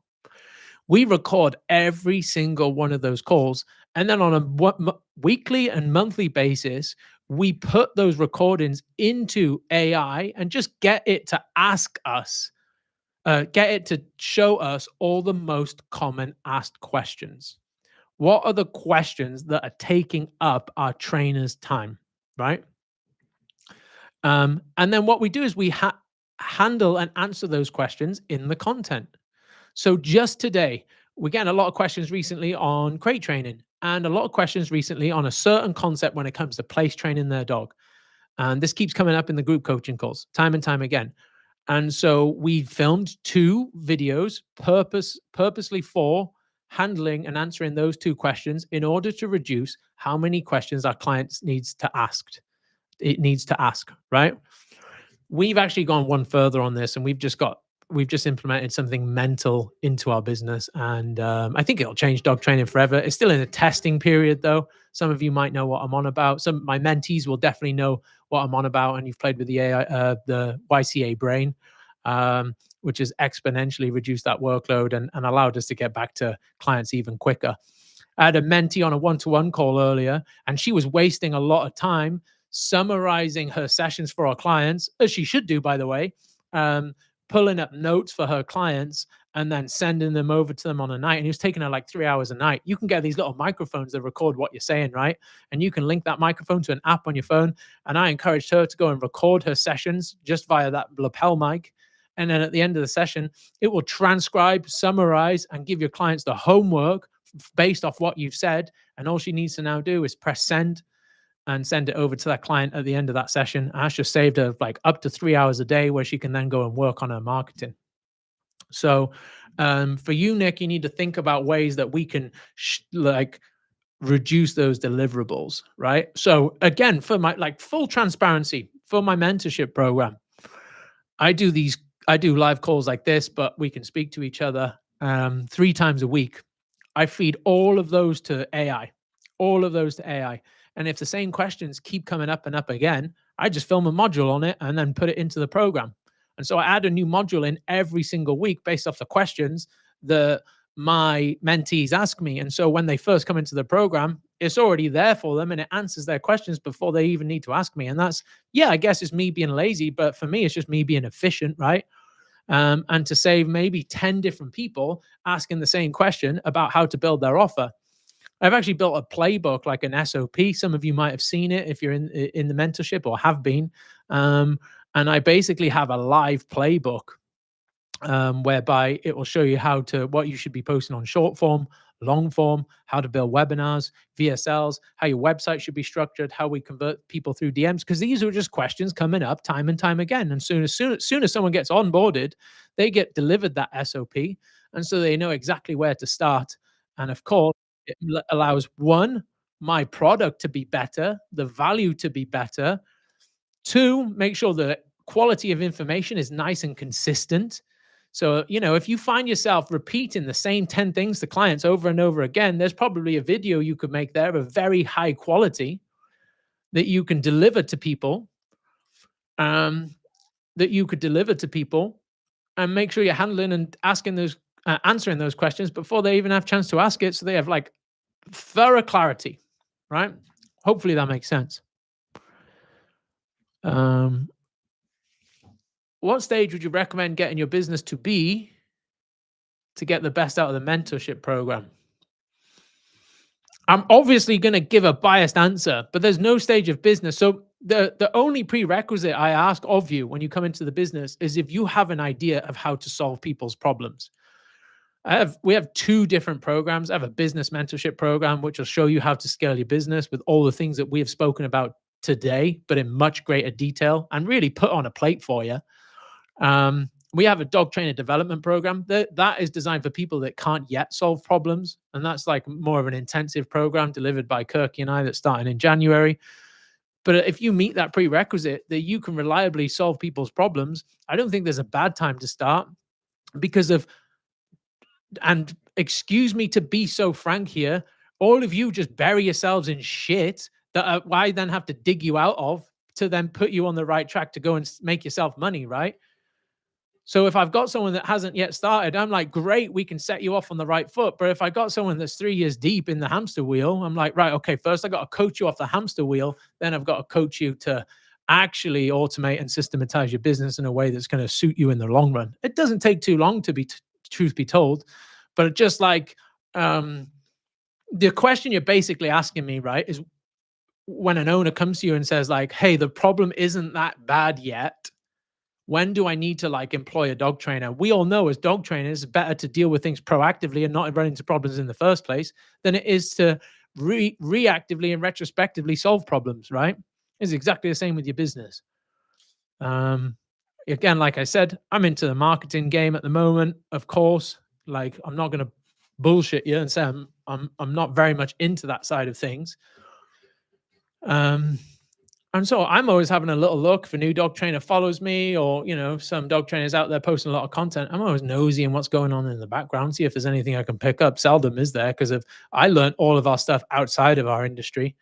We record every single one of those calls. And then on a weekly and monthly basis, we put those recordings into AI and just get it to ask us, get it to show us all the most common asked questions. What are the questions that are taking up our trainers' time, right? And then what we do is we handle and answer those questions in the content. So just today, we're getting a lot of questions recently on crate training and a lot of questions recently on a certain concept when it comes to place training their dog. And this keeps coming up in the group coaching calls time and time again. And so we filmed two videos purposely for handling and answering those two questions in order to reduce how many questions our clients needs to ask, right? We've actually gone one further on this, and we've just implemented something mental into our business, and I think it'll change dog training forever. It's still in a testing period, though. Some of you might know what I'm on about. Some of my mentees will definitely know what I'm on about, and you've played with the AI, the YCA brain, which has exponentially reduced that workload and allowed us to get back to clients even quicker. I had a mentee on a one-to-one call earlier, and she was wasting a lot of time summarizing her sessions for our clients, as she should do, by the way, um, pulling up notes for her clients and then sending them over to them on a night. And it was taking her like 3 hours a night. You can get these little microphones that record what you're saying, right? And you can link that microphone to an app on your phone. And I encouraged her to go and record her sessions just via that lapel mic. And then at the end of the session, it will transcribe, summarize, and give your clients the homework based off what you've said. And all she needs to now do is press send and send it over to that client at the end of that session. Ash just saved her like up to 3 hours a day where she can then go and work on her marketing. So for you, Nick, you need to think about ways that we can like reduce those deliverables, right? So again, for my like full transparency, for my mentorship program, I do these, I do live calls like this, but we can speak to each other 3 times a week. I feed all of those to AI, all of those to AI. And if the same questions keep coming up and up again, I just film a module on it and then put it into the program. And so I add a new module in every single week based off the questions that my mentees ask me. And so when they first come into the program, it's already there for them and it answers their questions before they even need to ask me. And that's, yeah, I guess it's me being lazy, but for me, it's just me being efficient, right? And to save maybe 10 different people asking the same question about how to build their offer. I've actually built a playbook, like an SOP. Some of you might have seen it if you're in the mentorship or have been. And I basically have a live playbook whereby it will show you what you should be posting on short form, long form, how to build webinars, VSLs, how your website should be structured, how we convert people through DMs, because these are just questions coming up time and time again. And soon as someone gets onboarded, they get delivered that SOP, and so they know exactly where to start. And of course, it allows one, my product to be better, the value to be better. Two, make sure the quality of information is nice and consistent. So, if you find yourself repeating the same 10 things to clients over and over again, there's probably a video you could make there of very high quality that you can deliver to people, um, that you could deliver to people, and make sure you're handling and asking those, answering those questions before they even have a chance to ask it. So they have like thorough clarity, right? Hopefully that makes sense. Um, what stage would you recommend getting your business to be to get the best out of the mentorship program? I'm obviously going to give a biased answer, but there's no stage of business. So the only prerequisite I ask of you when you come into the business is if you have an idea of how to solve people's problems. We have two different programs. I have a business mentorship program, which will show you how to scale your business with all the things that we have spoken about today, but in much greater detail and really put on a plate for you. We have a dog trainer development program that is designed for people that can't yet solve problems. And that's like more of an intensive program delivered by Kirky and I that's starting in January. But if you meet that prerequisite that you can reliably solve people's problems, I don't think there's a bad time to start because of, and excuse me to be so frank here, all of you just bury yourselves in shit that I then have to dig you out of to then put you on the right track to go and make yourself money, right? So if I've got someone that hasn't yet started, I'm like, great, we can set you off on the right foot. But if I got someone that's 3 years deep in the hamster wheel, I'm like, right, okay, first I got to coach you off the hamster wheel. Then I've got to coach you to actually automate and systematize your business in a way that's going to suit you in the long run. It doesn't take too long to be, truth be told, but just like the question you're basically asking me, right, is when an owner comes to you and says like, hey, the problem isn't that bad yet, when do I need to like employ a dog trainer? We all know as dog trainers, it's better to deal with things proactively and not run into problems in the first place than it is to reactively and retrospectively solve problems, right? It's exactly the same with your business. Um, Again, like I said, I'm into the marketing game at the moment, of course. Like I'm not going to bullshit you and say I'm not very much into that side of things. Um, and so I'm always having a little look if a new dog trainer follows me or, some dog trainers out there posting a lot of content. I'm always nosy in what's going on in the background, see if there's anything I can pick up. Seldom is there because I learned all of our stuff outside of our industry.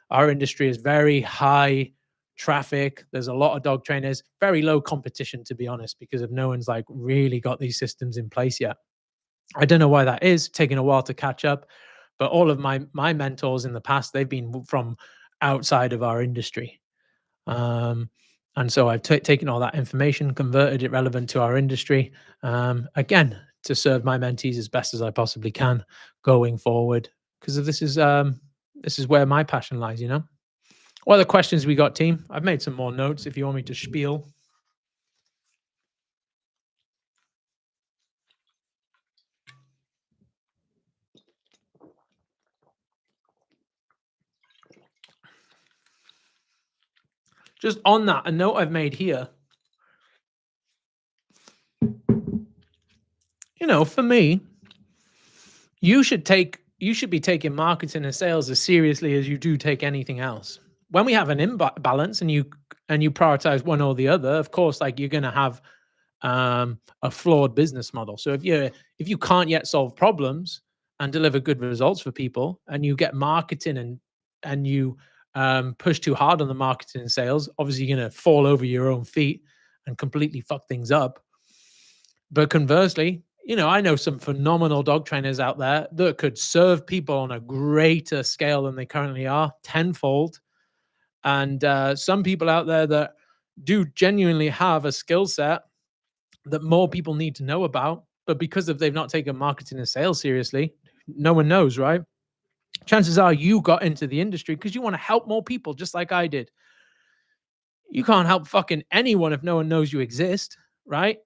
Our industry is very high traffic. There's a lot of dog trainers, very low competition, to be honest, because of no one's like really got these systems in place yet. I don't know why that is, taking a while to catch up. But all of my mentors in the past, they've been from outside of our industry. Um, and so I've taken all that information, converted it relevant to our industry, again, to serve my mentees as best as I possibly can going forward. Because this is where my passion lies, What other questions we got, team? I've made some more notes if you want me to spiel. Just on that, a note I've made here. For me, you should be taking marketing and sales as seriously as you do take anything else. When we have an imbalance and you prioritize one or the other, of course, like you're going to have a flawed business model. So if you can't yet solve problems and deliver good results for people, and you get marketing and you push too hard on the marketing and sales, obviously you're going to fall over your own feet and completely fuck things up. But conversely, I know some phenomenal dog trainers out there that could serve people on a greater scale than they currently are, tenfold. And some people out there that do genuinely have a skill set that more people need to know about, but because of they've not taken marketing and sales seriously, no one knows, right? Chances are you got into the industry because you want to help more people, just like I did. You can't help fucking anyone if no one knows you exist, right?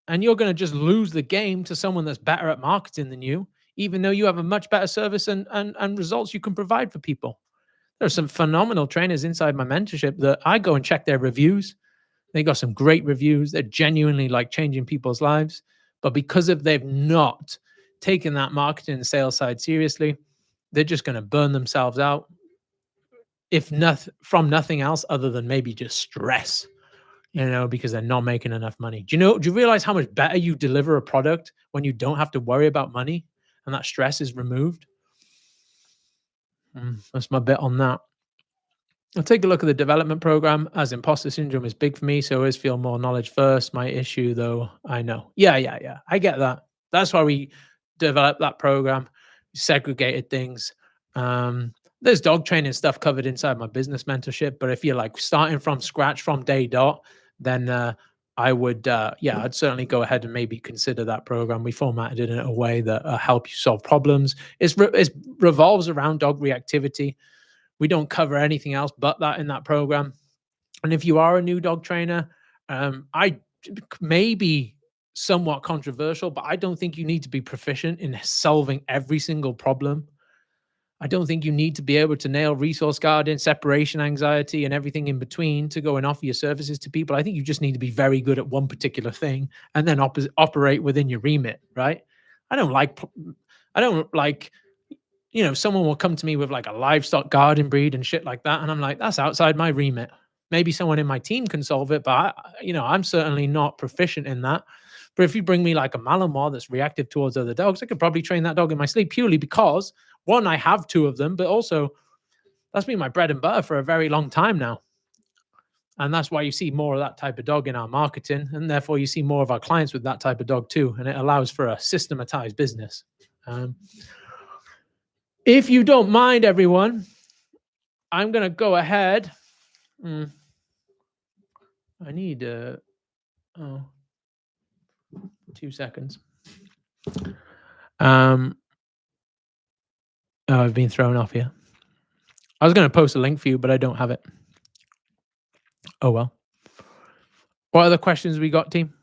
And you're going to just lose the game to someone that's better at marketing than you, even though you have a much better service and results you can provide for people. There are some phenomenal trainers inside my mentorship that I go and check their reviews. They got some great reviews. They're genuinely like changing people's lives. But because of they've not taken that marketing and sales side seriously, they're just going to burn themselves out, if nothing from nothing else other than maybe just stress, because they're not making enough money. Do you realize how much better you deliver a product when you don't have to worry about money and that stress is removed? That's my bit on that. I'll take a look at the development program, as imposter syndrome is big for me. So I always feel more knowledge first. My issue, though, I know. Yeah. I get that. That's why we developed that program. We segregated things. There's dog training stuff covered inside my business mentorship, but if you're like starting from scratch from day dot, then I would, yeah, I'd certainly go ahead and maybe consider that program. We formatted it in a way that help you solve problems. It revolves around dog reactivity. We don't cover anything else but that in that program. And if you are a new dog trainer, I maybe somewhat controversial, but I don't think you need to be proficient in solving every single problem. I don't think you need to be able to nail resource guarding, separation anxiety, and everything in between to go and offer your services to people. I think you just need to be very good at one particular thing and then operate within your remit, right? I don't like, I don't like, someone will come to me with like a livestock garden breed and shit like that, and I'm like, that's outside my remit. Maybe someone in my team can solve it, but I'm certainly not proficient in that. But if you bring me like a Malinois that's reactive towards other dogs, I could probably train that dog in my sleep purely because one, I have two of them, but also that's been my bread and butter for a very long time now. And that's why you see more of that type of dog in our marketing. And therefore, you see more of our clients with that type of dog too. And it allows for a systematized business. If you don't mind, everyone, I'm going to go ahead. I need 2 seconds. Oh, I've been thrown off here. I was going to post a link for you, but I don't have it. Oh, well. What other questions we got, team?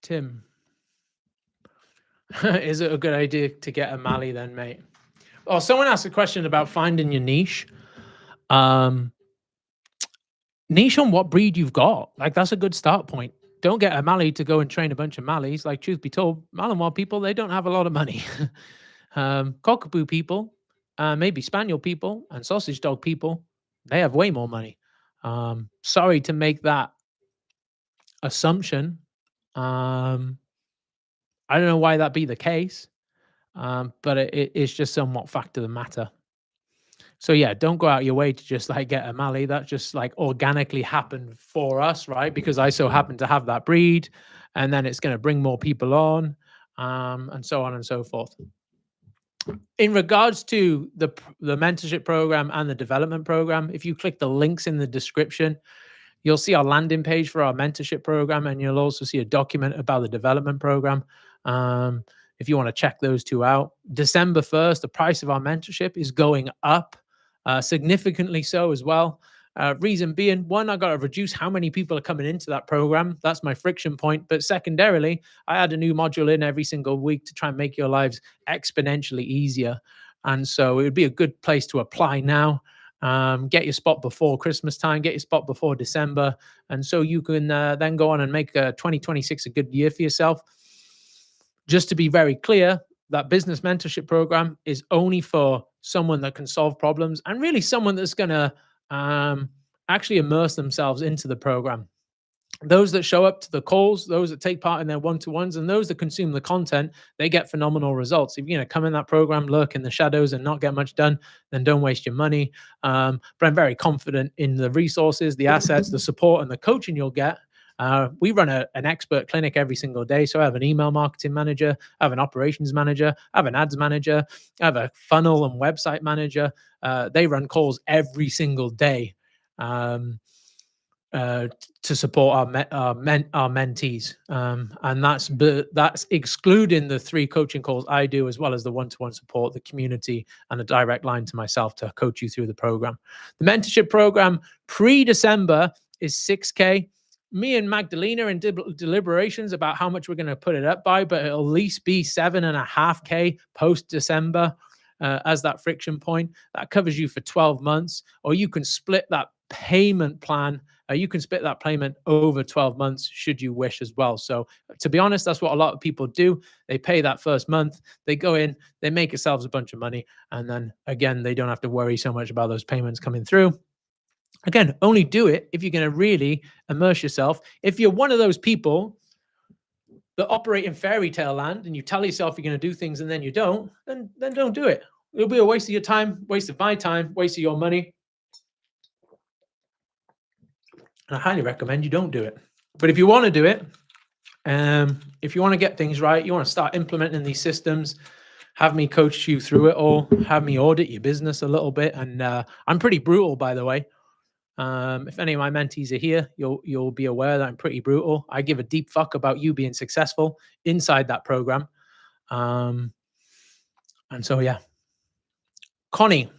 Tim. Is it a good idea to get a Mali then, mate? Oh, someone asked a question about finding your niche. Niche on what breed you've got. Like, that's a good start point. Don't get a Mali to go and train a bunch of Malis. Like, truth be told, Malinois people, they don't have a lot of money. Cockapoo people, maybe Spaniel people, and sausage dog people, they have way more money. Sorry to make that assumption. I don't know why that be the case, but it's just somewhat fact of the matter. So yeah, don't go out your way to just like get a Mali. That just like organically happened for us, right? Because I so happen to have that breed, and then it's going to bring more people on, and so on and so forth. In regards to the mentorship program and the development program, if you click the links in the description, you'll see our landing page for our mentorship program, and you'll also see a document about the development program. If you want to check those two out, December 1st, the price of our mentorship is going up significantly so as well. Reason being, one, I got to reduce how many people are coming into that program. That's my friction point. But secondarily, I add a new module in every single week to try and make your lives exponentially easier. And so it would be a good place to apply now. Get your spot before Christmas time, get your spot before December. And so you can then go on and make 2026 a good year for yourself. Just to be very clear, that business mentorship program is only for someone that can solve problems and really someone that's going to actually immerse themselves into the program. Those that show up to the calls, those that take part in their one-to-ones, and those that consume the content, they get phenomenal results. If you're going to come in that program, lurk in the shadows and not get much done, then don't waste your money. But I'm very confident in the resources, the assets, the support, and the coaching you'll get. We run an expert clinic every single day. So I have an email marketing manager, I have an operations manager, I have an ads manager, I have a funnel and website manager. They run calls every single day. To support our mentees, and that's excluding the 3 coaching calls I do, as well as the one-to-one support, the community, and a direct line to myself to coach you through the program. The mentorship program pre-December is 6K. Me and Magdalena in deliberations about how much we're going to put it up by, but it'll at least be 7.5K post-December as that friction point. That covers you for 12 months, or you can split that payment plan. You can split that payment over 12 months should you wish as well. So to be honest, that's what a lot of people do. They pay that first month, they go in, they make themselves a bunch of money, and then again, they don't have to worry so much about those payments coming through. Again, only do it if you're going to really immerse yourself. If you're one of those people that operate in fairy tale land and you tell yourself you're going to do things and then you don't, then don't do it. It'll be a waste of your time, waste of my time, waste of your money. And I highly recommend you don't do it. But if you want to do it, if you want to get things right, you want to start implementing these systems, have me coach you through it all, have me audit your business a little bit. And I'm pretty brutal, by the way. If any of my mentees are here, you'll be aware that I'm pretty brutal. I give a deep fuck about you being successful inside that program. And so, yeah. Connie,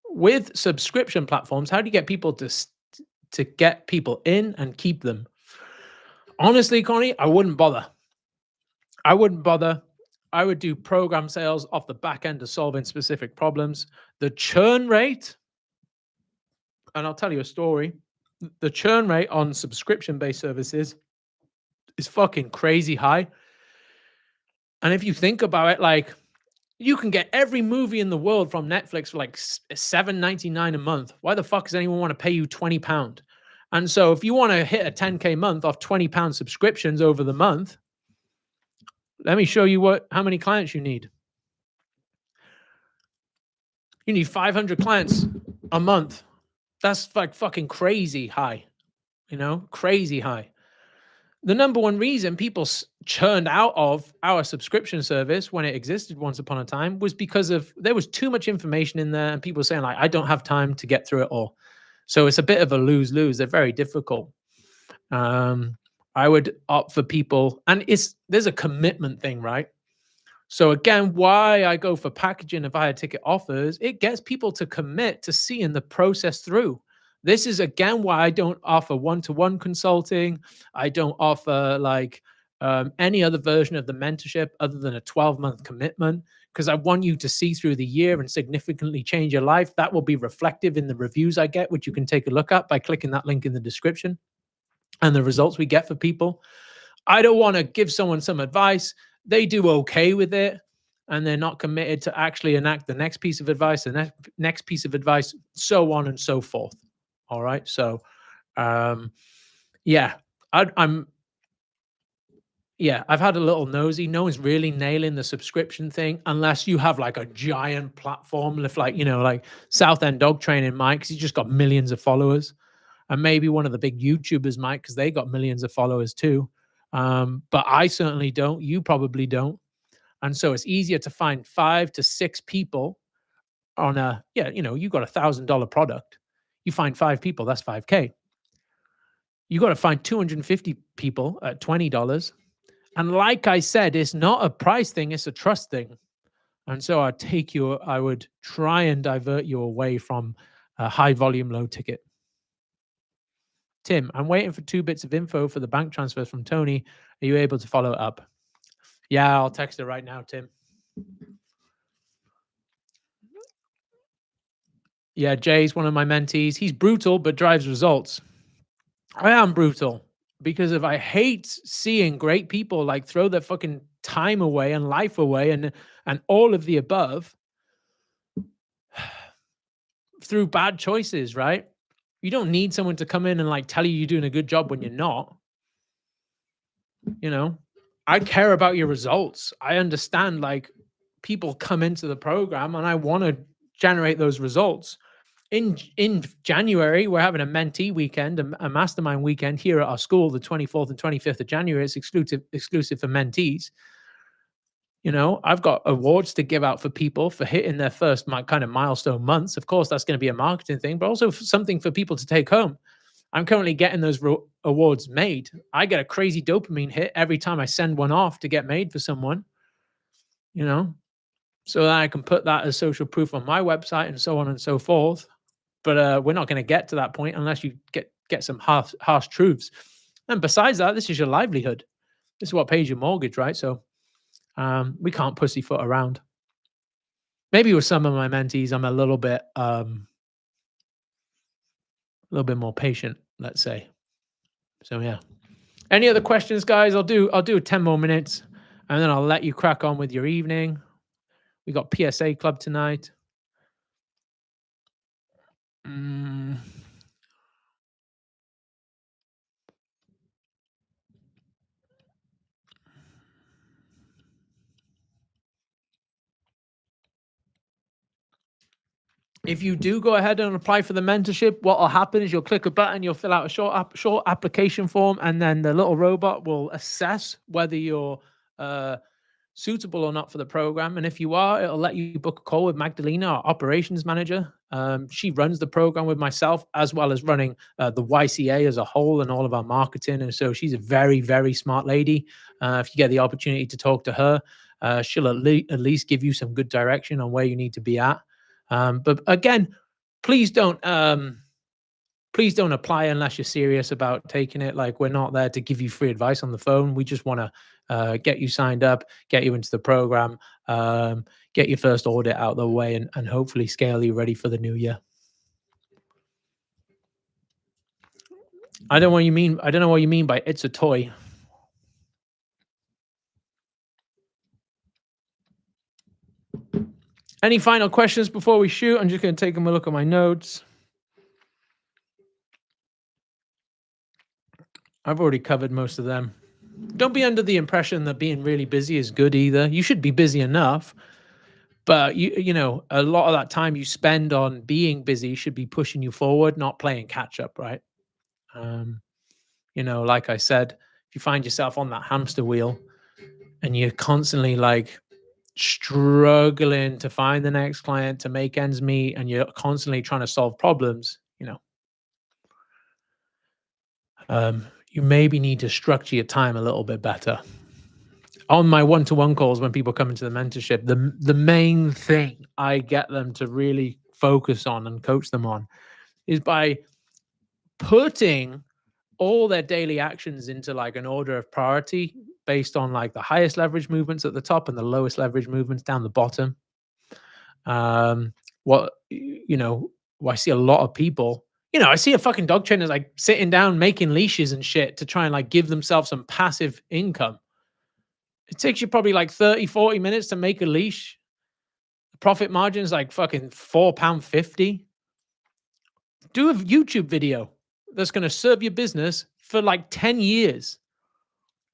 with subscription platforms, how do you get people to get people in and keep them? Honestly, Connie, I wouldn't bother. I wouldn't bother. I would do program sales off the back end of solving specific problems. The churn rate, and I'll tell you a story. The churn rate on subscription-based services is fucking crazy high. And if you think about it, like you can get every movie in the world from Netflix for like $7.99 a month. Why the fuck does anyone want to pay you £20? And so if you want to hit a 10K month off £20 subscriptions over the month, let me show you how many clients you need. You need 500 clients a month. That's like fucking crazy high, crazy high. The number one reason people churned out of our subscription service when it existed once upon a time was because there was too much information in there and people were saying like, I don't have time to get through it all. So it's a bit of a lose-lose. They're very difficult. I would opt for people, and there's a commitment thing, right? So again, why I go for packaging of higher ticket offers, it gets people to commit to seeing the process through. This is again why I don't offer one-to-one consulting. I don't offer like any other version of the mentorship other than a 12-month commitment, because I want you to see through the year and significantly change your life. That will be reflective in the reviews I get, which you can take a look at by clicking that link in the description, and the results we get for people. I don't want to give someone some advice, they do okay with it, and they're not committed to actually enact the next piece of advice, the next piece of advice, so on and so forth. All right. So, yeah, I've had a little nosy. No one's really nailing the subscription thing unless you have like a giant platform, if like, like South End Dog Training Mike, because he's just got millions of followers. And maybe one of the big YouTubers might, because they got millions of followers too. But I certainly don't. You probably don't. And so it's easier to find 5 to 6 people on you got $1,000 product. You find 5 people, that's 5K. You got to find 250 people at $20. And like I said, it's not a price thing, it's a trust thing. And so I would try and divert you away from a high volume, low ticket. Tim, I'm waiting for 2 bits of info for the bank transfers from Tony. Are you able to follow it up? Yeah, I'll text her right now, Tim. Yeah, Jay's one of my mentees. He's brutal, but drives results. I am brutal because if I hate seeing great people like throw their fucking time away and life away and all of the above through bad choices, right? You don't need someone to come in and like tell you you're doing a good job when you're not. I care about your results. I understand like people come into the program and I want to generate those results. In January, we're having a mentee weekend, a mastermind weekend here at our school, the 24th and 25th of January. It's exclusive for mentees. I've got awards to give out for people for hitting their first kind of milestone months. Of course, that's going to be a marketing thing, but also something for people to take home. I'm currently getting those awards made. I get a crazy dopamine hit every time I send one off to get made for someone, so that I can put that as social proof on my website and so on and so forth. But we're not going to get to that point unless you get some harsh truths. And besides that, this is your livelihood. This is what pays your mortgage, right? So we can't pussyfoot around. Maybe with some of my mentees, I'm a little bit more patient, let's say. So yeah. Any other questions, guys? I'll do 10 more minutes, and then I'll let you crack on with your evening. We got PSA club tonight. If you do go ahead and apply for the mentorship, what will happen is you'll click a button, you'll fill out a short application form, and then the little robot will assess whether you're uh, suitable or not for the program. And if you are, it'll let you book a call with Magdalena, our operations manager. She runs the program with myself, as well as running the YCA as a whole and all of our marketing. And so she's a very, very smart lady. If you get the opportunity to talk to her, she'll at least give you some good direction on where you need to be at. But again, please don't please don't apply unless you're serious about taking it. Like, we're not there to give you free advice on the phone. We just want to get you signed up, get you into the program, get your first audit out of the way, and hopefully scale you ready for the new year. I don't know what you mean. I don't know what you mean by it's a toy. Any final questions before we shoot? I'm just going to take them a look at my notes. I've already covered most of them. Don't be under the impression that being really busy is good either. You should be busy enough, but you know, a lot of that time you spend on being busy should be pushing you forward, not playing catch up, right? Um, like I said, if you find yourself on that hamster wheel and you're constantly like struggling to find the next client to make ends meet, and you're constantly trying to solve problems, you maybe need to structure your time a little bit better. On my one-to-one calls, when people come into the mentorship, the main thing I get them to really focus on and coach them on is by putting all their daily actions into like an order of priority based on like the highest leverage movements at the top and the lowest leverage movements down the bottom. What you know, I see a lot of people. I see a fucking dog trainer like sitting down making leashes and shit to try and like give themselves some passive income. It takes you probably like 30, 40 minutes to make a leash. The profit margin is like fucking £4.50. Do a YouTube video that's going to serve your business for like 10 years.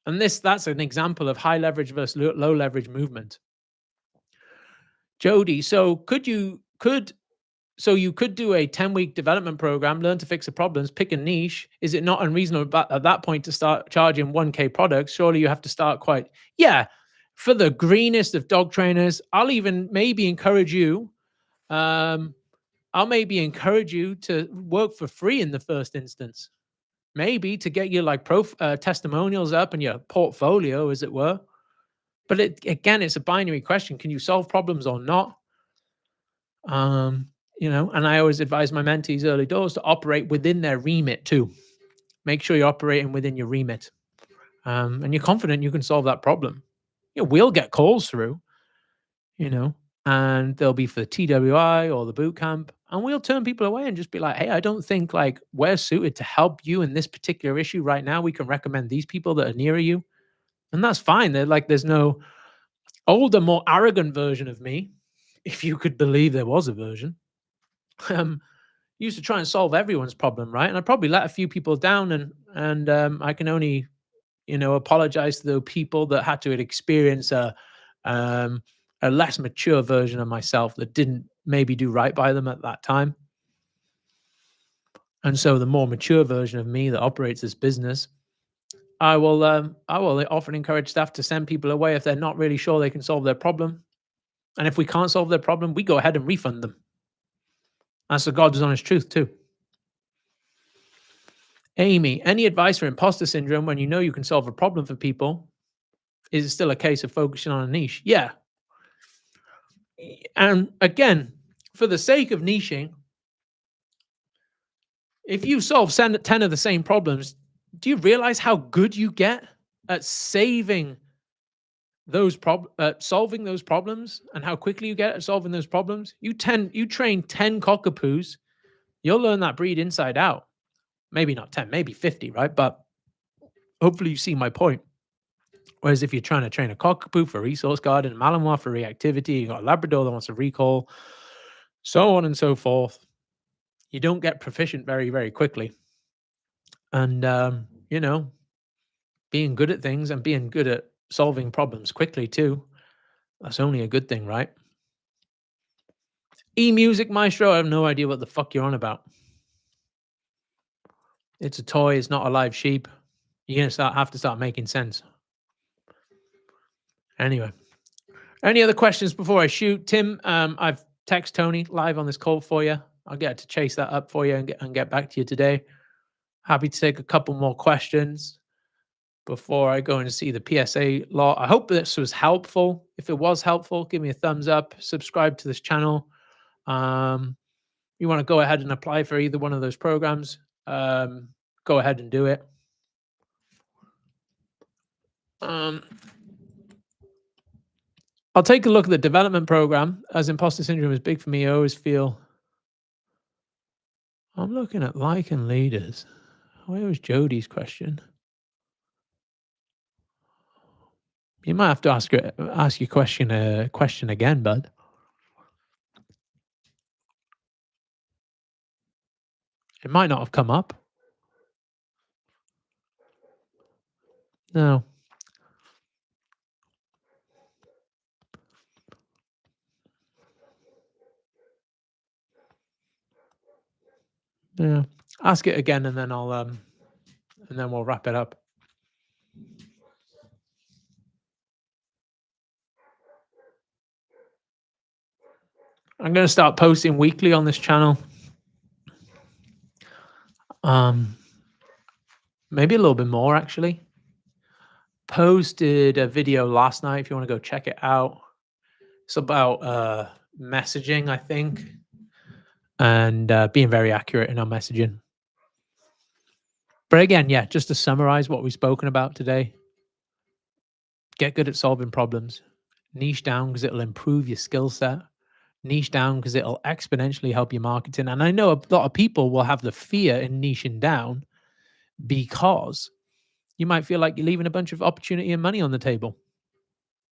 And that's an example of high leverage versus low leverage movement. Jody, so you could do a 10-week development program, learn to fix the problems, pick a niche. Is it not unreasonable at that point to start charging 1K products? Surely you have to start quite. Yeah, for the greenest of dog trainers, I'll even maybe encourage you. I'll maybe encourage you to work for free in the first instance, maybe to get your like testimonials up and your portfolio, as it were. But again, it's a binary question: can you solve problems or not? And I always advise my mentees early doors to operate within their remit too. Make sure you're operating within your remit, and you're confident you can solve that problem. We'll get calls through, you know, and they'll be for the TWI or the boot camp, and we'll turn people away and just be like, "Hey, I don't think like we're suited to help you in this particular issue right now. We can recommend these people that are nearer you," and that's fine. They're like, there's no older, more arrogant version of me, if you could believe there was a version. um, Used to try and solve everyone's problem, right? And I probably let a few people down, and I can only, apologize to those people that had to experience um, a less mature version of myself that didn't maybe do right by them at that time. And so the more mature version of me that operates this business, I will often encourage staff to send people away if they're not really sure they can solve their problem. And if we can't solve their problem, we go ahead and refund them. That's the God's honest truth too. Amy, any advice for imposter syndrome when you know you can solve a problem for people? Is it still a case of focusing on a niche? Yeah. And again, for the sake of niching, if you solve 10 of the same problems, do you realize how good you get at solving those problems, and how quickly you get at solving those problems? You train 10 cockapoos, you'll learn that breed inside out. Maybe not 10, maybe 50, right? But hopefully you see my point. Whereas if you're trying to train a cockapoo for resource guard and a Malinois for reactivity, you got a Labrador that wants to recall, so on and so forth, you don't get proficient very, very quickly. And, being good at things and being good at solving problems quickly too, that's only a good thing, right? E-music maestro, I have no idea what the fuck you're on about. It's a toy, it's not a live sheep. You're gonna have to start making sense. Anyway, any other questions before I shoot? Tim, I've text Tony live on this call for you. I'll get to chase that up for you and get back to you today. Happy to take a couple more questions before I go and see the PSA law. I hope this was helpful. If it was helpful, give me a thumbs up, subscribe to this channel. You want to go ahead and apply for either one of those programs, go ahead and do it. I'll take a look at the development program. As imposter syndrome is big for me, I always feel I'm looking at and leaders. Where was Jody's question? You might have to ask your question again, bud. It might not have come up. No. Yeah. Ask it again and then I'll and then we'll wrap it up. I'm going to start posting weekly on this channel. Maybe a little bit more actually. Posted a video last night if you want to go check it out. It's about messaging, I think, and being very accurate in our messaging. But again, yeah, just to summarize what we've spoken about today, get good at solving problems. Niche down because it'll improve your skill set. Niche down because it'll exponentially help your marketing. And I know a lot of people will have the fear in niching down because you might feel like you're leaving a bunch of opportunity and money on the table.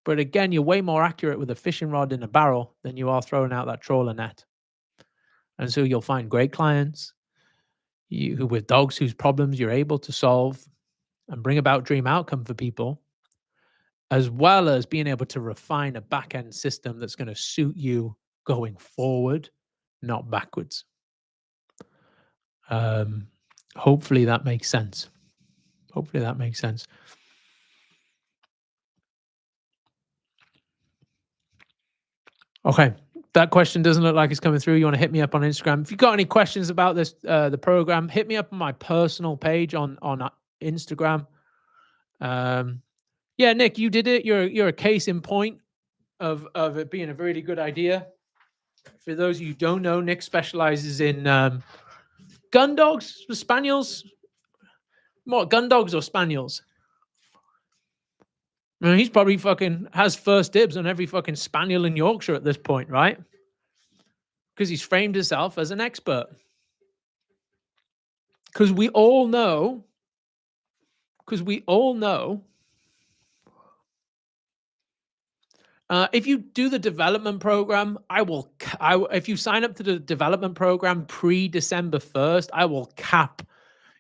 But again, you're way more accurate with a fishing rod in a barrel than you are throwing out that trawler net. And so you'll find great clients with dogs whose problems you're able to solve and bring about dream outcome for people, as well as being able to refine a back end system that's going to suit you going forward, not backwards. Hopefully that makes sense. Hopefully that makes sense. Okay. That question doesn't look like it's coming through. You want to hit me up on Instagram. If you've got any questions about this, the program, hit me up on my personal page on Instagram. Yeah, Nick, you did it. You're a case in point of it being a really good idea. For those of you who don't know, Nick specializes in gun dogs, spaniels. What, gun dogs or spaniels? I mean, he's probably fucking has first dibs on every fucking spaniel in Yorkshire at this point, right? Because he's framed himself as an expert. Because we all know. If you do the development program, if you sign up to the development program pre-December 1st, I will cap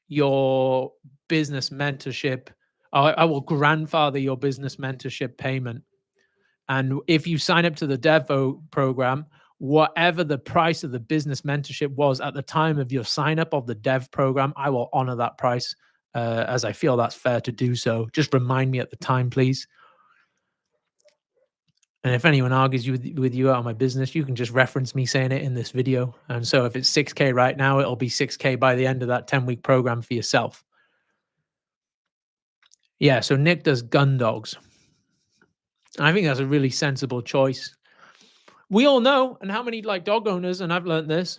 your business mentorship. I will grandfather your business mentorship payment. And if you sign up to the Devo program, whatever the price of the business mentorship was at the time of your sign up of the Dev program, I will honor that price as I feel that's fair to do so. Just remind me at the time, please. And if anyone argues with you out of my business, you can just reference me saying it in this video. And so if it's 6K right now, it'll be 6K by the end of that 10-week program for yourself. Yeah, so Nick does gun dogs. I think that's a really sensible choice. We all know, and how many like dog owners, and I've learned this,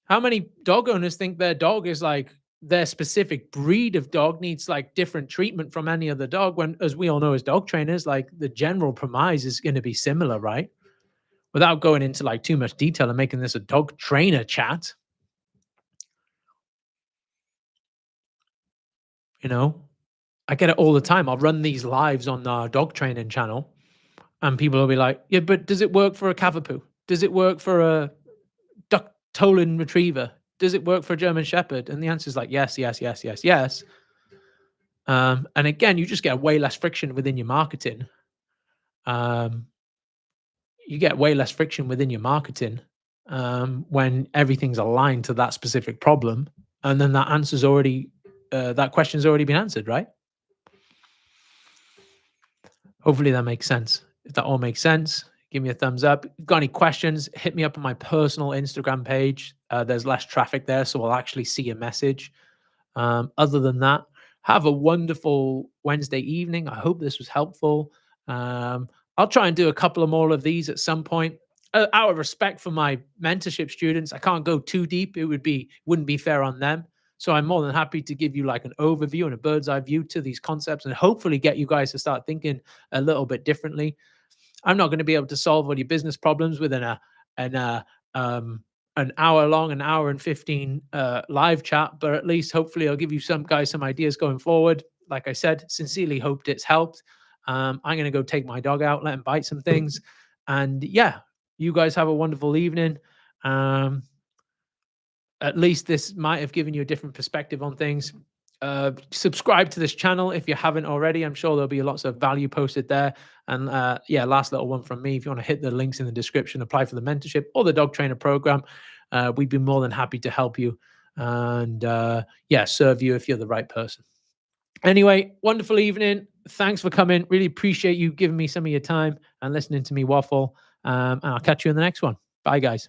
how many dog owners think their dog is like their specific breed of dog needs like different treatment from any other dog, when, as we all know as dog trainers, like the general premise is going to be similar, right? Without going into like too much detail and making this a dog trainer chat, you know, I get it all the time. I'll run these lives on our dog training channel and people will be like, yeah, but does it work for a Cavapoo? Does it work for a duck Tolan retriever? Does it work for a German Shepherd? And the answer is like, yes, yes, yes, yes, yes. And again, you just get way less friction within your marketing. You get way less friction within your marketing when everything's aligned to that specific problem, and then that question's already been answered, right? Hopefully that makes sense. If that all makes sense, give me a thumbs up. If you've got any questions, hit me up on my personal Instagram page. There's less traffic there, so I'll actually see a message. Other than that, have a wonderful Wednesday evening. I hope this was helpful. Um, I'll try and do a couple of more of these at some point. Out of respect for my mentorship students, I can't go too deep. Wouldn't be fair on them. So I'm more than happy to give you like an overview and a bird's eye view to these concepts, and hopefully get you guys to start thinking a little bit differently. I'm not going to be able to solve all your business problems within an uh, um, an hour long, an hour and 15 live chat, but at least hopefully I'll give you some guys some ideas going forward. Like I said, sincerely hoped it's helped. I'm going to go take my dog out, let him bite some things, and yeah, you guys have a wonderful evening. Um, at least this might have given you a different perspective on things. Subscribe to this channel if you haven't already. I'm sure there'll be lots of value posted there. And yeah, last little one from me. If you want to hit the links in the description, apply for the mentorship or the dog trainer program, we'd be more than happy to help you and yeah, serve you if you're the right person. Anyway, wonderful evening. Thanks for coming. Really appreciate you giving me some of your time and listening to me waffle. And I'll catch you in the next one. Bye, guys.